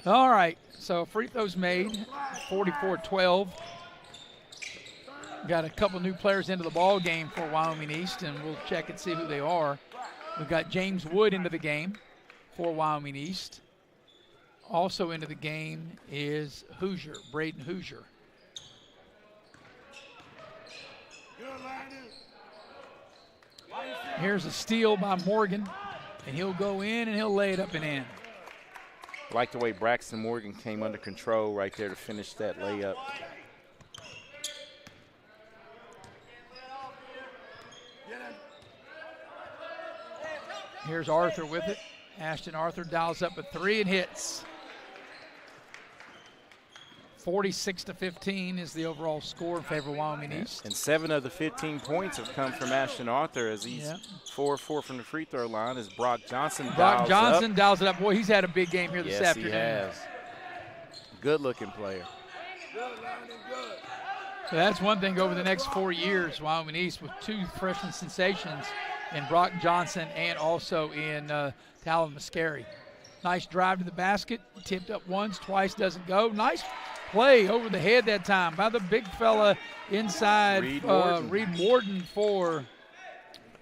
All right, so free throws made, 44-12. Got a couple new players into the ball game for Wyoming East, and we'll check and see who they are. We've got James Wood into the game for Wyoming East. Also into the game is Hoosier, Braden Hoosier. Here's a steal by Morgan, and he'll go in and he'll lay it up and in. I like the way Braxton Morgan came under control right there to finish that layup. Here's Arthur with it. Ashton Arthur dials up a three and hits. 46-15 is the overall score in favor of Wyoming East. And 7 of the 15 points have come from Ashton Arthur as he's 4-4 from the free throw line as Brock Johnson dials it up. Boy, he's had a big game here this afternoon. Yes, he has. Good-looking player. So that's one thing over the next 4 years, Wyoming East with 2 freshman sensations in Brock Johnson and also in Talon Mascari. Nice drive to the basket, tipped up once, twice, doesn't go. Nice play over the head that time by the big fella inside, Reed Warden for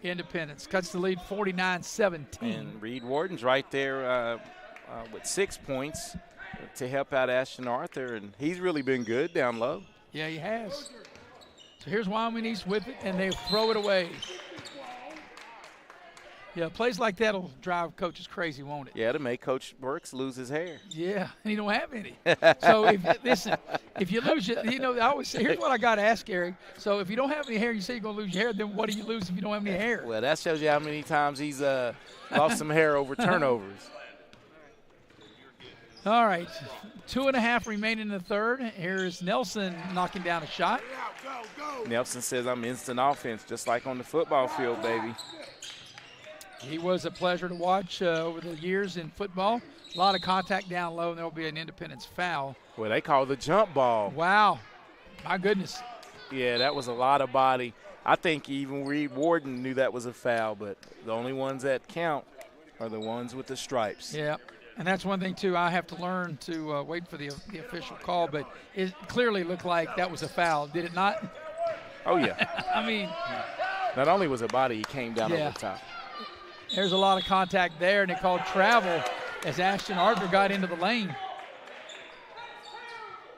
Independence. Cuts the lead 49-17. And Reed Warden's right there with 6 points to help out Ashton Arthur, and he's really been good down low. Yeah, he has. So here's Wyoming East with it, and they throw it away. Yeah, plays like that will drive coaches crazy, won't it? Yeah, to make Coach Burks lose his hair. Yeah, and he don't have any. So, if you lose it, I always say, here's what I got to ask, Eric. So, if you don't have any hair, you say you're going to lose your hair, then what do you lose if you don't have any hair? Well, that shows you how many times he's lost some hair over turnovers. All right, 2.5 remaining in the third. Here's Nelson knocking down a shot. Nelson says, I'm instant offense, just like on the football field, baby. He was a pleasure to watch over the years in football. A lot of contact down low, and there will be an Independence foul. Well, they call the jump ball. Wow. My goodness. Yeah, that was a lot of body. I think even Reed Warden knew that was a foul, but the only ones that count are the ones with the stripes. Yeah, and that's one thing, too. I have to learn to wait for the official call, but it clearly looked like that was a foul. Did it not? Oh, yeah. I mean. Not only was it body, he came down over the top. There's a lot of contact there, and they called travel as Ashton Arthur got into the lane.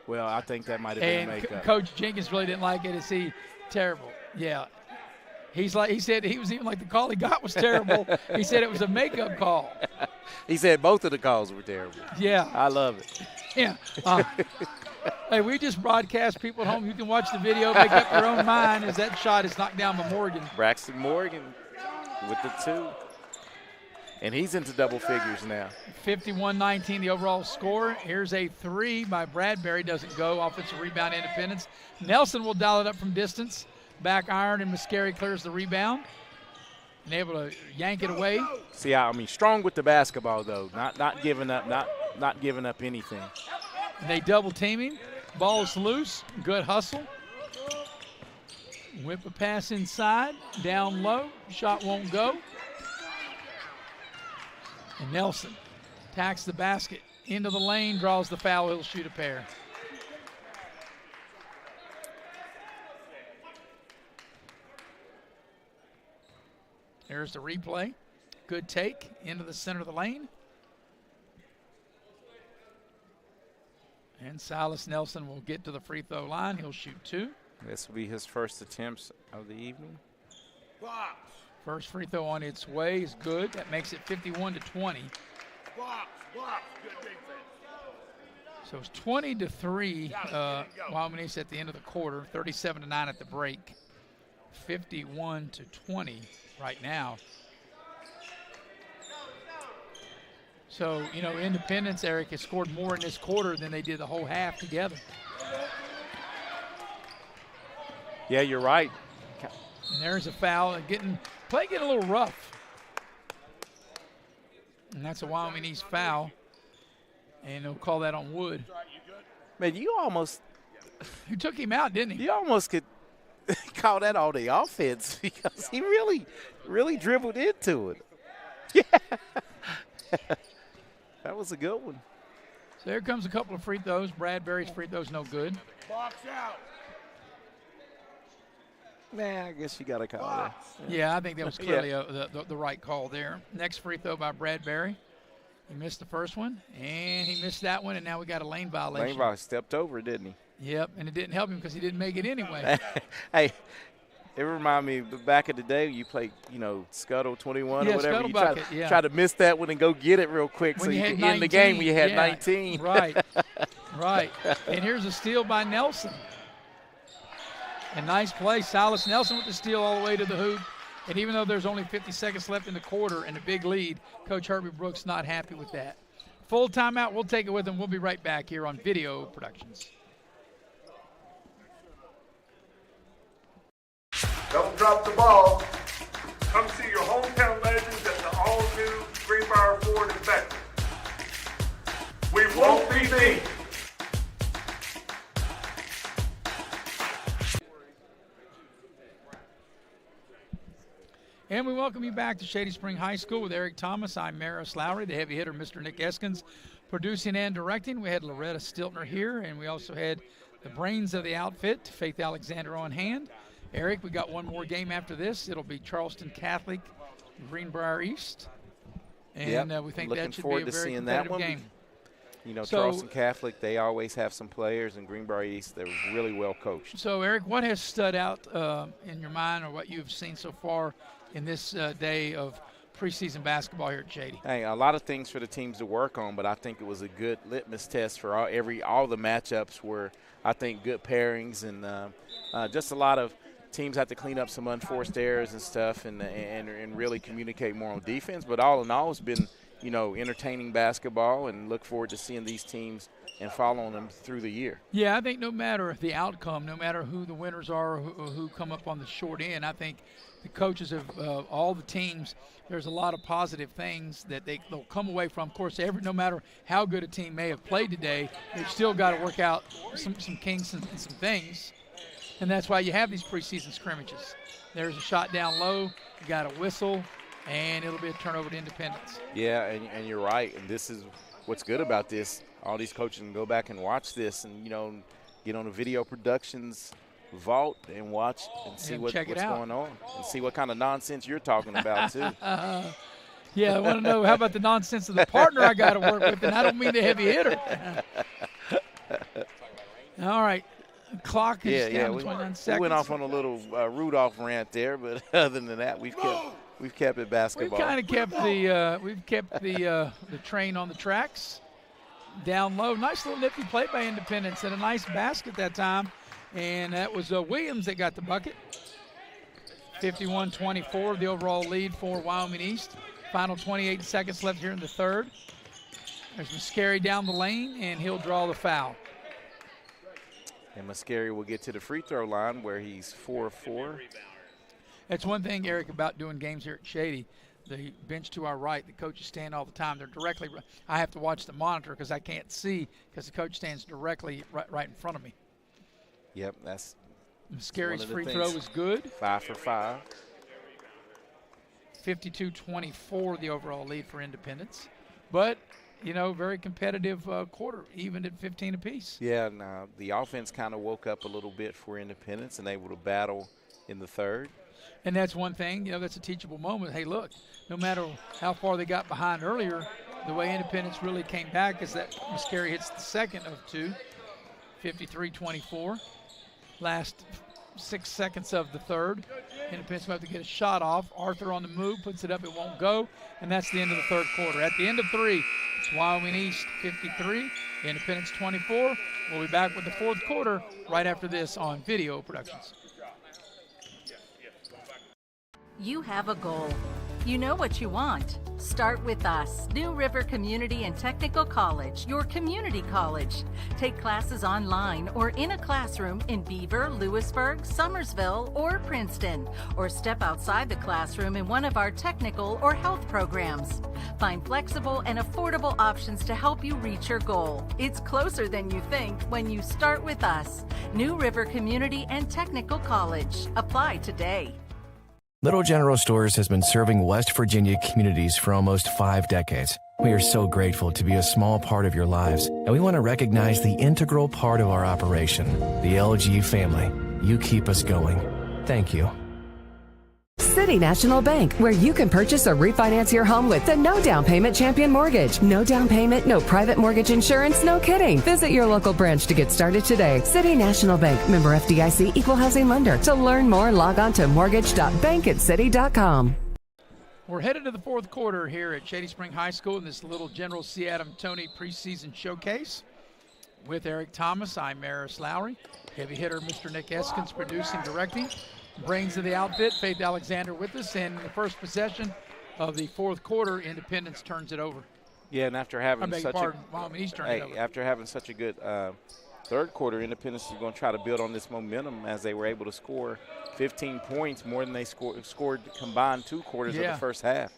Well, I think that might have been a makeup. Coach Jenkins really didn't like it. Is he terrible? Yeah. He said he was even like the call he got was terrible. He said it was a makeup call. He said both of the calls were terrible. Yeah. I love it. Yeah. Hey, we just broadcast people at home. You can watch the video, make up your own mind as that shot is knocked down by Morgan. Braxton Morgan with the 2. And he's into double figures now. 51-19 the overall score. Here's a 3 by Bradbury. Doesn't go. Offensive rebound, Independence. Nelson will dial it up from distance. Back iron, and Mascari clears the rebound. And able to yank it away. See, strong with the basketball, though. Not giving up, not giving up anything. And they double team him. Ball is loose. Good hustle. Whip a pass inside. Down low. Shot won't go. And Nelson attacks the basket, into the lane, draws the foul. He'll shoot a pair. Here's the replay. Good take into the center of the lane. And Silas Nelson will get to the free throw line. He'll shoot 2. This will be his first attempts of the evening. First free throw on its way is good. That makes it 51-20. So it's 20-3, Wyoming East at the end of the quarter, 37-9 at the break, 51-20 right now. So, you know, Independence, Eric, has scored more in this quarter than they did the whole half together. Yeah, you're right. And there's a foul, and play getting a little rough. And that's a Wyoming East foul. And they'll call that on Wood. Man, you almost – He took him out, didn't he? You almost could call that all the offense because he really dribbled into it. Yeah. That was a good one. So here comes a couple of free throws. Bradbury's free throws no good. Box out. Man, I guess you got to call that. Yeah, I think that was clearly the right call there. Next free throw by Bradbury. He missed the first one, and he missed that one, and now we got a lane violation. Lane violation, stepped over it, didn't he? Yep, and it didn't help him because he didn't make it anyway. Hey, it reminded me of back in the day you played, you know, Scuttle 21 or whatever. You try to miss that one and go get it real quick when so you could can end the game when you had 19. Right, right. And here's a steal by Nelson. A nice play. Silas Nelson with the steal all the way to the hoop. And even though there's only 50 seconds left in the quarter and a big lead, Coach Herbie Brooks not happy with that. Full timeout. We'll take it with him. We'll be right back here on Video Productions. Don't drop the ball. Come see your hometown legends at the all-new Greenbrier Ford in Beckman. We won't be beat. And we welcome you back to Shady Spring High School with Eric Thomas. I'm Maris Lowry, the heavy hitter, Mr. Nick Eskins, producing and directing. We had Loretta Stiltner here, and we also had the brains of the outfit, Faith Alexander, on hand. Eric, we got one more game after this. It'll be Charleston Catholic, Greenbrier East. And we think that should be a very competitive game. You know, Charleston Catholic, they always have some players, and Greenbrier East, they're really well coached. So, Eric, what has stood out in your mind or what you've seen so far in this day of preseason basketball here at Shady? Hey, a lot of things for the teams to work on, but I think it was a good litmus test for all the matchups were, I think, good pairings, and just a lot of teams have to clean up some unforced errors and stuff and really communicate more on defense. But all in all, it's been, you know, entertaining basketball, and look forward to seeing these teams and following them through the year. Yeah, I think no matter the outcome, no matter who the winners are or who come up on the short end, I think the coaches of all the teams, there's a lot of positive things that they'll come away from. Of course, no matter how good a team may have played today, they've still got to work out some kinks and some things. And that's why you have these preseason scrimmages. There's a shot down low, you got a whistle, and it'll be a turnover to Independence. Yeah, and you're right. And this is what's good about this. All these coaches can go back and watch this and, you know, get on the Video Productions vault and watch and see what's going on and see what kind of nonsense you're talking about, too. Yeah, I want to know, how about the nonsense of the partner I got to work with? And I don't mean the heavy hitter. All right. Clock is down to 29 seconds. We went off on a little Rudolph rant there, but other than that, we've kept it basketball. We've kind of kept the train on the tracks. Down low, nice little nifty play by Independence and a nice basket that time, and that was Williams that got the bucket. 51-24, the overall lead for Wyoming East. Final 28 seconds left here in the third. There's Muscari down the lane, and he'll draw the foul. And Muscari will get to the free throw line where he's 4 of 4. That's one thing, Eric, about doing games here at Shady. The bench to our right, the coaches stand all the time. They're directly – I have to watch the monitor because I can't see because the coach stands directly right in front of me. Yep, that's – Muscari's free throw is good. 5 for 5. 52-24, the overall lead for Independence. But – you know, very competitive quarter, even at 15 apiece. Yeah, now the offense kind of woke up a little bit for Independence and able to battle in the third. And that's one thing, you know, that's a teachable moment. Hey, look, no matter how far they got behind earlier, the way Independence really came back is that Muscari hits the second of two, 53-24. Last 6 seconds of the third. Independence will have to get a shot off. Arthur on the move, puts it up, it won't go, and that's the end of the third quarter. At the end of three, it's Wyoming East 53, Independence 24. We'll be back with the fourth quarter right after this on Video Productions. You have a goal. You know what you want. Start with us, New River Community and Technical College, your community college. Take classes online or in a classroom in Beaver, Lewisburg, Summersville, or Princeton, or step outside the classroom in one of our technical or health programs. Find flexible and affordable options to help you reach your goal. It's closer than you think when you start with us. New River Community and Technical College. Apply today. Little General Stores has been serving West Virginia communities for almost 5 decades. We are so grateful to be a small part of your lives, and we want to recognize the integral part of our operation, the LG family. You keep us going. Thank you. City National Bank, where you can purchase or refinance your home with the no down payment Champion Mortgage. No down payment, no private mortgage insurance, no kidding. Visit your local branch to get started today. City National Bank, member FDIC, equal housing lender. To learn more, log on to mortgage.bankatcity.com. We're headed to the fourth quarter here at Shady Spring High School in this little General C. Adam Toney preseason showcase. With Eric Thomas, I'm Maris Lowry. Heavy hitter Mr. Nick Eskins producing, directing. Brains of the outfit, Faith Alexander with us, and in the first possession of the fourth quarter, Independence turns it over. Yeah, and after having after having such a good third quarter, Independence is going to try to build on this momentum as they were able to score 15 points, more than they scored combined 2 quarters of the first half.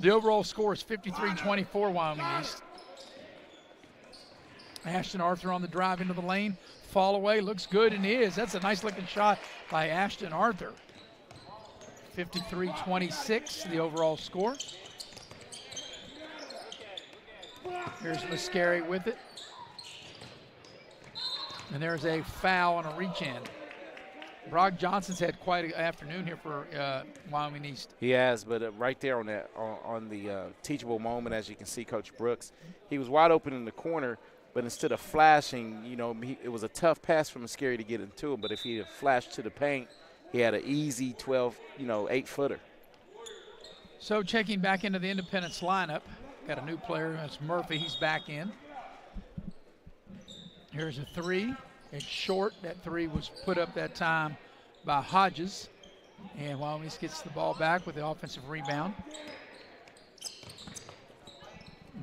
The overall score is 53-24 Wyoming East. Ashton Arthur on the drive into the lane. Fall away, looks good and is. That's a nice looking shot by Ashton Arthur. 53-26, the overall score. Here's Muscari with it. And there's a foul and a reach in. Brock Johnson's had quite an afternoon here for Wyoming East. He has, but right there on the teachable moment, as you can see, Coach Brooks, he was wide open in the corner. But instead of flashing, it was a tough pass from Muscari to get into it. But if he had flashed to the paint, he had an easy 8-footer. So checking back into the Independence lineup, got a new player. That's Murphy. He's back in. Here's a 3. It's short. That 3 was put up that time by Hodges. And Wyoming gets the ball back with the offensive rebound.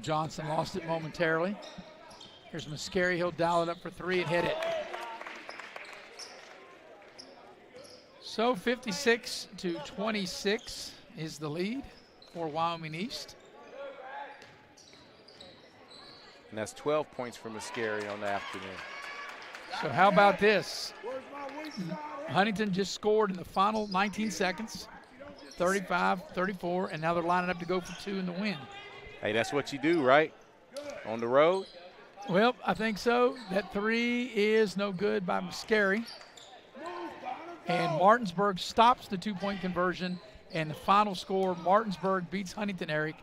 Johnson lost it momentarily. Here's Muscari. He'll dial it up for 3 and hit it. So 56-26 is the lead for Wyoming East. And that's 12 points for Muscari on the afternoon. So how about this? Huntington just scored in the final 19 seconds, 35-34, and now they're lining up to go for 2 in the win. Hey, that's what you do, right? On the road? Well, I think so. That 3 is no good by Muscari. And Martinsburg stops the 2-point conversion. And the final score, Martinsburg beats Huntington, Eric,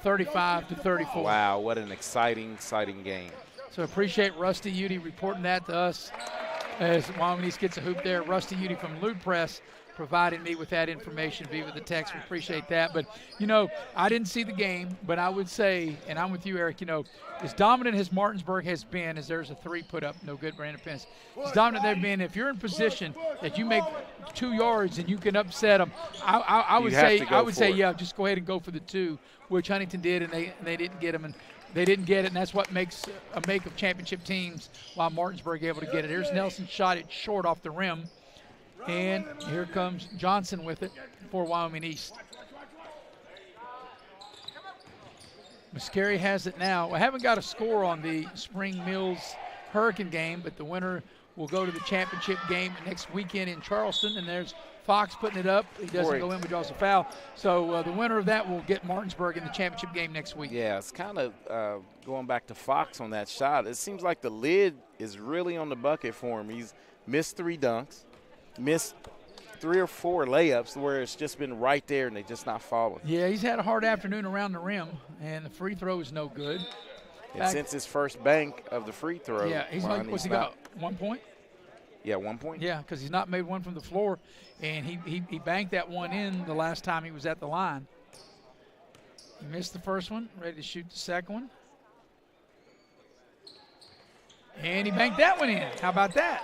35-34. Wow, what an exciting game. So appreciate Rusty Udy reporting that to us as Wyoming East gets a hoop there. Rusty Udy from Lute Press providing me with that information via the text. We appreciate that. But, I didn't see the game, but I would say, and I'm with you, Eric, as dominant as Martinsburg has been, as there's a 3 put up, no good for Independence. As dominant they've been, if you're in position that you make 2 yards and you can upset them, I would say, just go ahead and go for the 2, which Huntington did, and they didn't get them. And they didn't get it, and that's what makes a make of championship teams, while Martinsburg able to get it. Here's Nelson, shot it short off the rim. And here comes Johnson with it for Wyoming East. Muscari has it now. I haven't got a score on the Spring Mills Hurricane game, but the winner will go to the championship game next weekend in Charleston. And there's Fox putting it up. He doesn't go in, but draws a foul. So the winner of that will get Martinsburg in the championship game next week. Yeah, it's kind of going back to Fox on that shot. It seems like the lid is really on the bucket for him. He's missed 3 dunks. Missed 3 or 4 layups where it's just been right there and they just not falling. Yeah, he's had a hard afternoon around the rim, and the free throw is no good. And since his first bank of the free throw. Yeah, what's he got, 1 point? Yeah, 1 point. Yeah, because he's not made one from the floor, and he banked that one in the last time he was at the line. He missed the first one, ready to shoot the second one. And he banked that one in. How about that?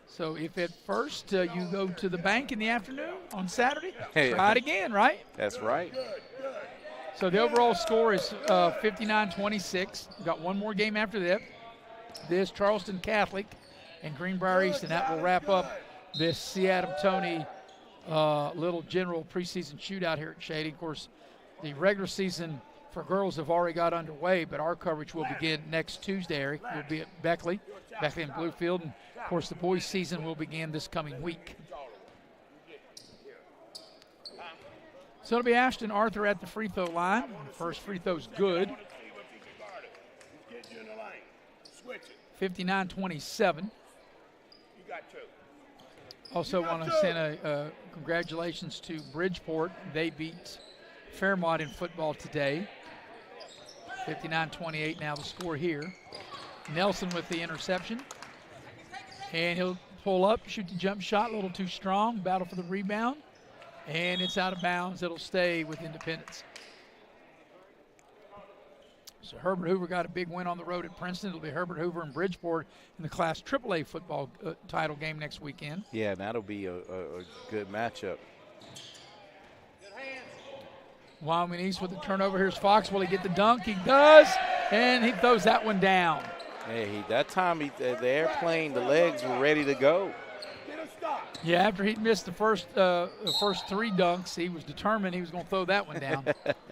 So if at first you go to the bank in the afternoon on Saturday, try it again, right? That's right. So the overall score is 59-26. We've got one more game after that. This Charleston Catholic and Greenbrier East, and that will wrap up this Toney little general preseason shootout here at Shady. Of course, the regular season for girls have already got underway, but our coverage will begin next Tuesday, Eric. We'll be at Beckley and Bluefield, and of course the boys' season will begin this coming week. So it'll be Ashton Arthur at the free throw line. The first free throw's good. 59-27. Also want to send a congratulations to Bridgeport. They beat Fairmont in football today. 59-28 now the score here. Nelson with the interception. And he'll pull up, shoot the jump shot, a little too strong, battle for the rebound. And it's out of bounds. It'll stay with Independence. So Herbert Hoover got a big win on the road at Princeton. It'll be Herbert Hoover and Bridgeport in the Class AAA football title game next weekend. Yeah, that'll be a good matchup. Wyoming East with the turnover. Here's Fox. Will he get the dunk? He does, and he throws that one down. Hey, that time the airplane, the legs were ready to go. Yeah, after he missed the first three dunks, he was determined he was going to throw that one down.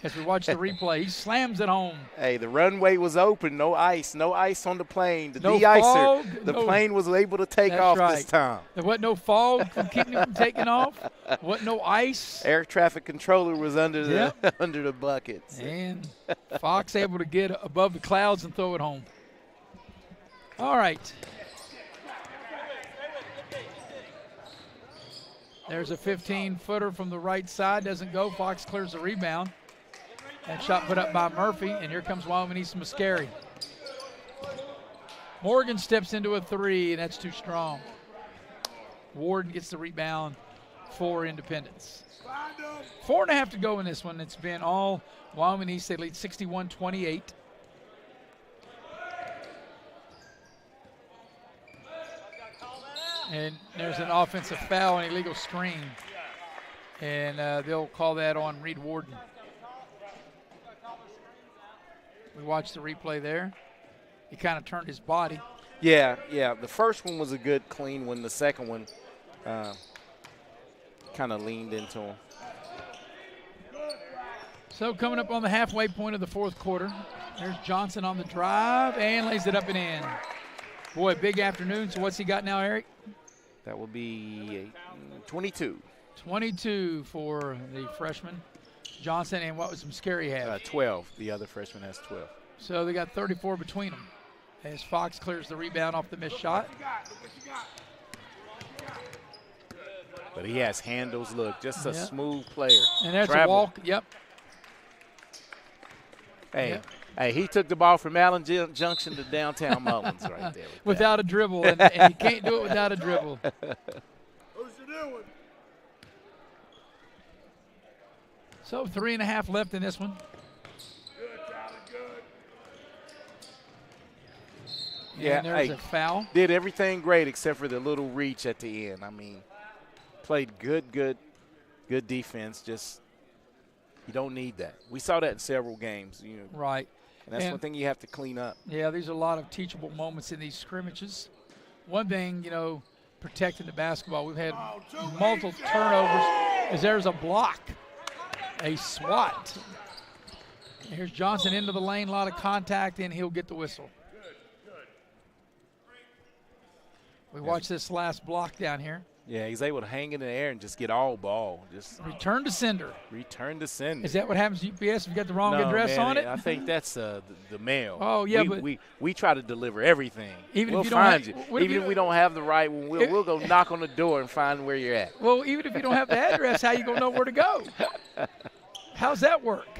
As we watch the replay, he slams it home. Hey, the runway was open, no ice on the plane. The no de-icer, fog, the plane was able to take off this time. There wasn't no fog from keeping him from taking off. Wasn't no ice. Air traffic controller was under the under the buckets. And Fox able to get above the clouds and throw it home. All right. There's a 15-footer from the right side. Doesn't go. Fox clears the rebound. That shot put up by Murphy, and here comes Wyoming East Muscari. Morgan steps into a three, and that's too strong. Warden gets the rebound for Independence. 4.5 to go in this one. It's been all Wyoming East. They lead 61-28. And there's an offensive foul, an illegal screen. And they'll call that on Reed Warden. We watched the replay there. He kind of turned his body. Yeah. The first one was a good, clean one. The second one kind of leaned into him. So coming up on the halfway point of the fourth quarter, there's Johnson on the drive and lays it up and in. Boy, big afternoon. So what's he got now, Eric? That will be 22. 22 for the freshman, Johnson, and what was Muscari have? 12. The other freshman has 12. So they got 34 between them. As Fox clears the rebound off the missed shot. But he has handles. Look, just a smooth player. And there's a walk. Yep. Hey, he took the ball from Allen Junction to downtown Mullins right there. Without a dribble, and you can't do it without a dribble. So 3.5 left in this one. And there's a foul. Did everything great except for the little reach at the end. I mean, played good defense. Just you don't need that. We saw that in several games. Right. And that's one thing you have to clean up. Yeah, there's a lot of teachable moments in these scrimmages. One thing, protecting the basketball, we've had multiple turnovers as there's a block, a swat. Here's Johnson into the lane, a lot of contact, and he'll get the whistle. We watch this last block down here. Yeah, he's able to hang in the air and just get all ball. Just return to sender. Return to sender. Is that what happens to UPS if you got the wrong address on it? I think that's the mail. Oh, yeah, we try to deliver everything. We'll find you. Even if we don't have the right one, we'll go knock on the door and find where you're at. Well, even if you don't have the address, how you going to know where to go? How's that work?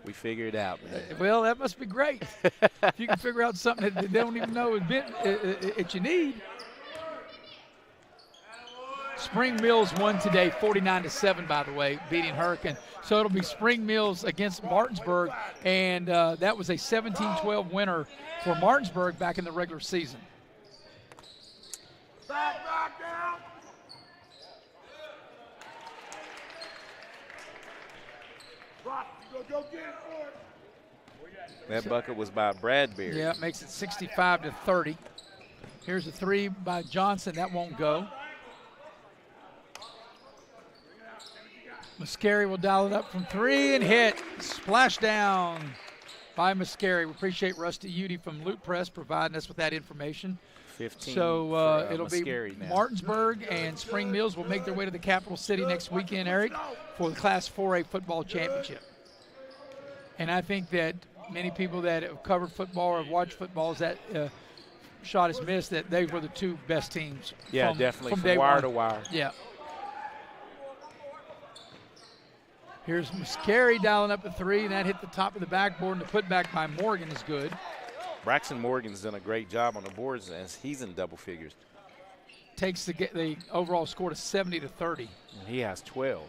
We figure it out, man. Well, that must be great. If you can figure out something that they don't even know that you need. Spring Mills won today 49-7, by the way, beating Hurricane. So it'll be Spring Mills against Martinsburg, and that was a 17-12 winner for Martinsburg back in the regular season. Back down. Go get it, boy. That bucket was by Bradbury. Yeah, it makes it 65-30. Here's a three by Johnson. That won't go. Muscari will dial it up from three and hit. Splash down by Muscari. We appreciate Rusty Udy from Loot Press providing us with that information. 15 So it'll be now. Martinsburg and Spring Mills will make their way to the capital city next weekend, Eric, for the Class 4A football championship. And I think that many people that have covered football or have watched football, that shot is missed, that they were the two best teams. Yeah, definitely from wire to wire. Yeah. Here's Muscari dialing up the three, and that hit the top of the backboard, and the putback by Morgan is good. Braxton Morgan's done a great job on the boards as he's in double figures. Takes the overall score to 70-30. And he has 12.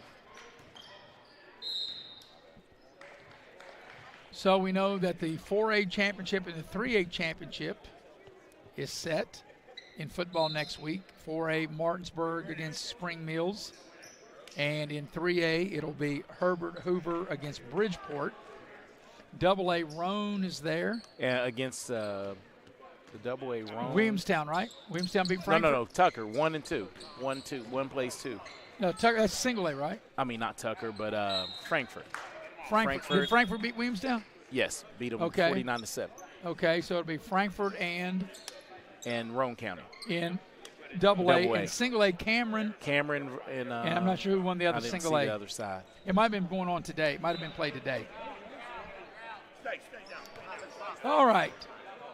So we know that the 4A championship and the 3A championship is set in football next week. 4A Martinsburg against Spring Mills. And in 3A, it'll be Herbert Hoover against Bridgeport. AA Roan is there. Yeah, against the AA Roan. Williamstown, right? Williamstown beat Frankfurt? No. Tucker, 1 and 2. 1 plays 2. No, Tucker, that's single A, right? I mean, not Tucker, but Frankfurt. Frankfurt. Did Frankfurt beat Williamstown? Yes, beat them 49-7. Okay, so it'll be Frankfurt and Roan County. In double A. And single A, Cameron. And I'm not sure who won the other single A. I didn't see the other side. It might have been going on today. It might have been played today. All right.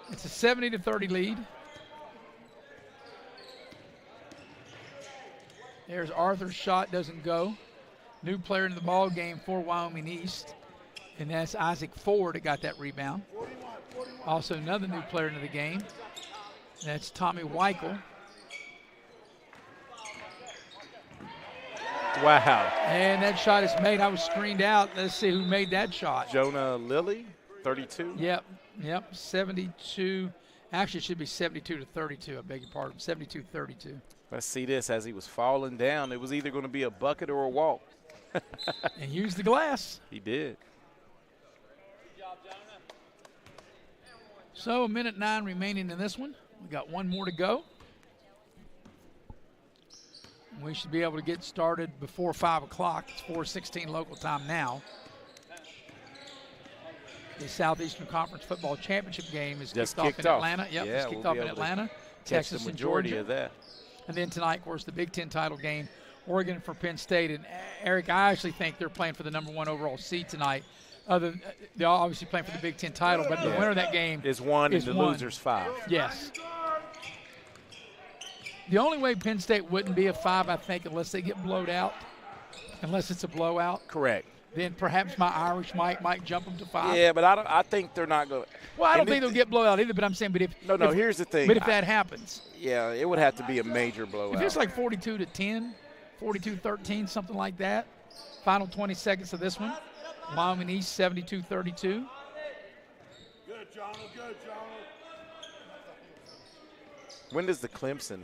It's a 70-30 lead. There's Arthur's shot, doesn't go. New player in the ball game for Wyoming East, and that's Isaac Ford that got that rebound. Also another new player into the game. That's Tommy Weichel. Wow. And that shot is made. I was screened out. Let's see who made that shot. Jonah Lilly, 32. Yep, 72. Actually, it should be 72-32. I beg your pardon, 72-32. Let's see this. As he was falling down, it was either going to be a bucket or a walk. And used the glass. He did. So 1:09 remaining in this one. We got one more to go. We should be able to get started before 5 o'clock. It's 4:16 local time now. The Southeastern Conference Football Championship game is just kicked off in Atlanta. Yep, yeah, it's kicked off in Atlanta. Texas and Georgia. Of that. And then tonight, of course, the Big Ten title game, Oregon for Penn State. And Eric, I actually think they're playing for the #1 overall seed tonight. They're obviously playing for the Big Ten title, but the winner of that game is one, and the loser's 5. Yes. The only way Penn State wouldn't be a 5, I think, unless they get blowed out, unless it's a blowout. Correct. Then perhaps my Irish might jump them to 5. Yeah, but I think they're not going to. Well, I don't think they'll get blown out either, but I'm saying, here's the thing. But if that happens. Yeah, it would have to be a major blowout. If it's like 42-10, 42-13, something like that, final 20 seconds of this one, Wyoming East 72-32. Good, John. When does the Clemson?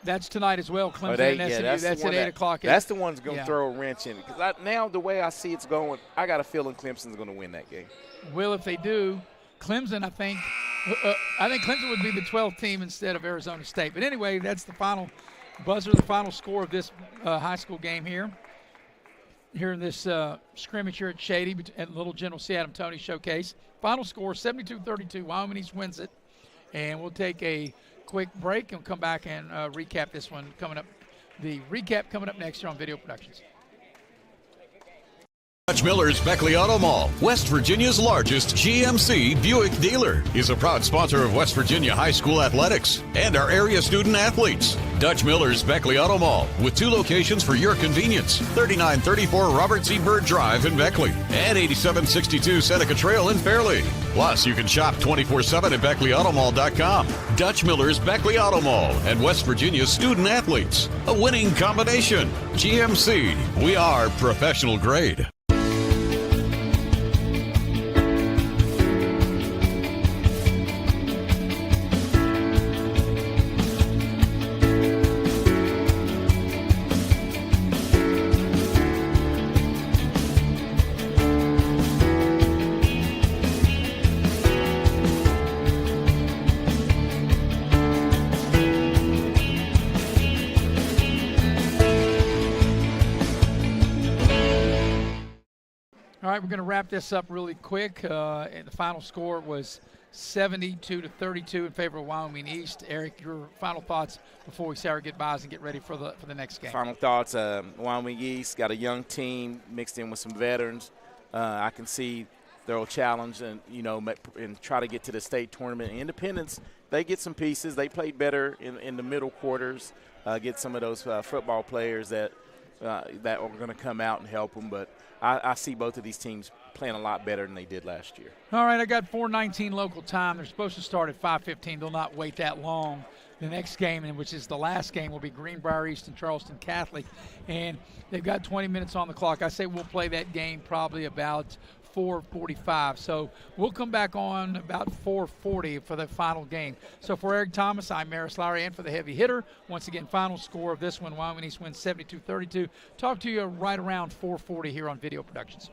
That's tonight as well. Clemson and SMU. That's at 8 o'clock. That's the one's going to throw a wrench in it. Because now the way I see it's going, I got a feeling Clemson's going to win that game. Well, if they do, Clemson, I think Clemson would be the 12th team instead of Arizona State. But anyway, that's the final buzzer, the final score of this high school game here. Here in this scrimmage here at Shady at Little General C. Adam Toney Showcase. Final score, 72-32. Wyoming East wins it. And we'll take a quick break and come back and recap this one coming up. The recap coming up next here on Video Productions. Dutch Miller's Beckley Auto Mall, West Virginia's largest GMC Buick dealer, is a proud sponsor of West Virginia high school athletics and our area student athletes. Dutch Miller's Beckley Auto Mall, with 2 locations for your convenience: 3934 Robert C. Byrd Drive in Beckley and 8762 Seneca Trail in Fairleigh. Plus, you can shop 24/7 at BeckleyAutomall.com. Dutch Miller's Beckley Auto Mall and West Virginia's student athletes. A winning combination. GMC, we are professional grade. All right, we're going to wrap this up really quick. And the final score was 72-32 in favor of Wyoming East. Eric, your final thoughts before we say our goodbyes and get ready for the next game. Final thoughts, Wyoming East got a young team mixed in with some veterans. I can see they'll challenge and try to get to the state tournament. Independence, they get some pieces. They played better in the middle quarters, get some of those football players that are going to come out and help them. But I see both of these teams playing a lot better than they did last year. All right, I got 4:19 local time. They're supposed to start at 5:15. They'll not wait that long. The next game, which is the last game, will be Greenbrier East and Charleston Catholic, and they've got 20 minutes on the clock. I say we'll play that game probably about 4:45. So we'll come back on about 4:40 for the final game. So for Eric Thomas, I'm Maris Lowry, and for the heavy hitter, once again, final score of this one, Wyoming East wins 72-32. Talk to you right around 4:40 here on Video Productions.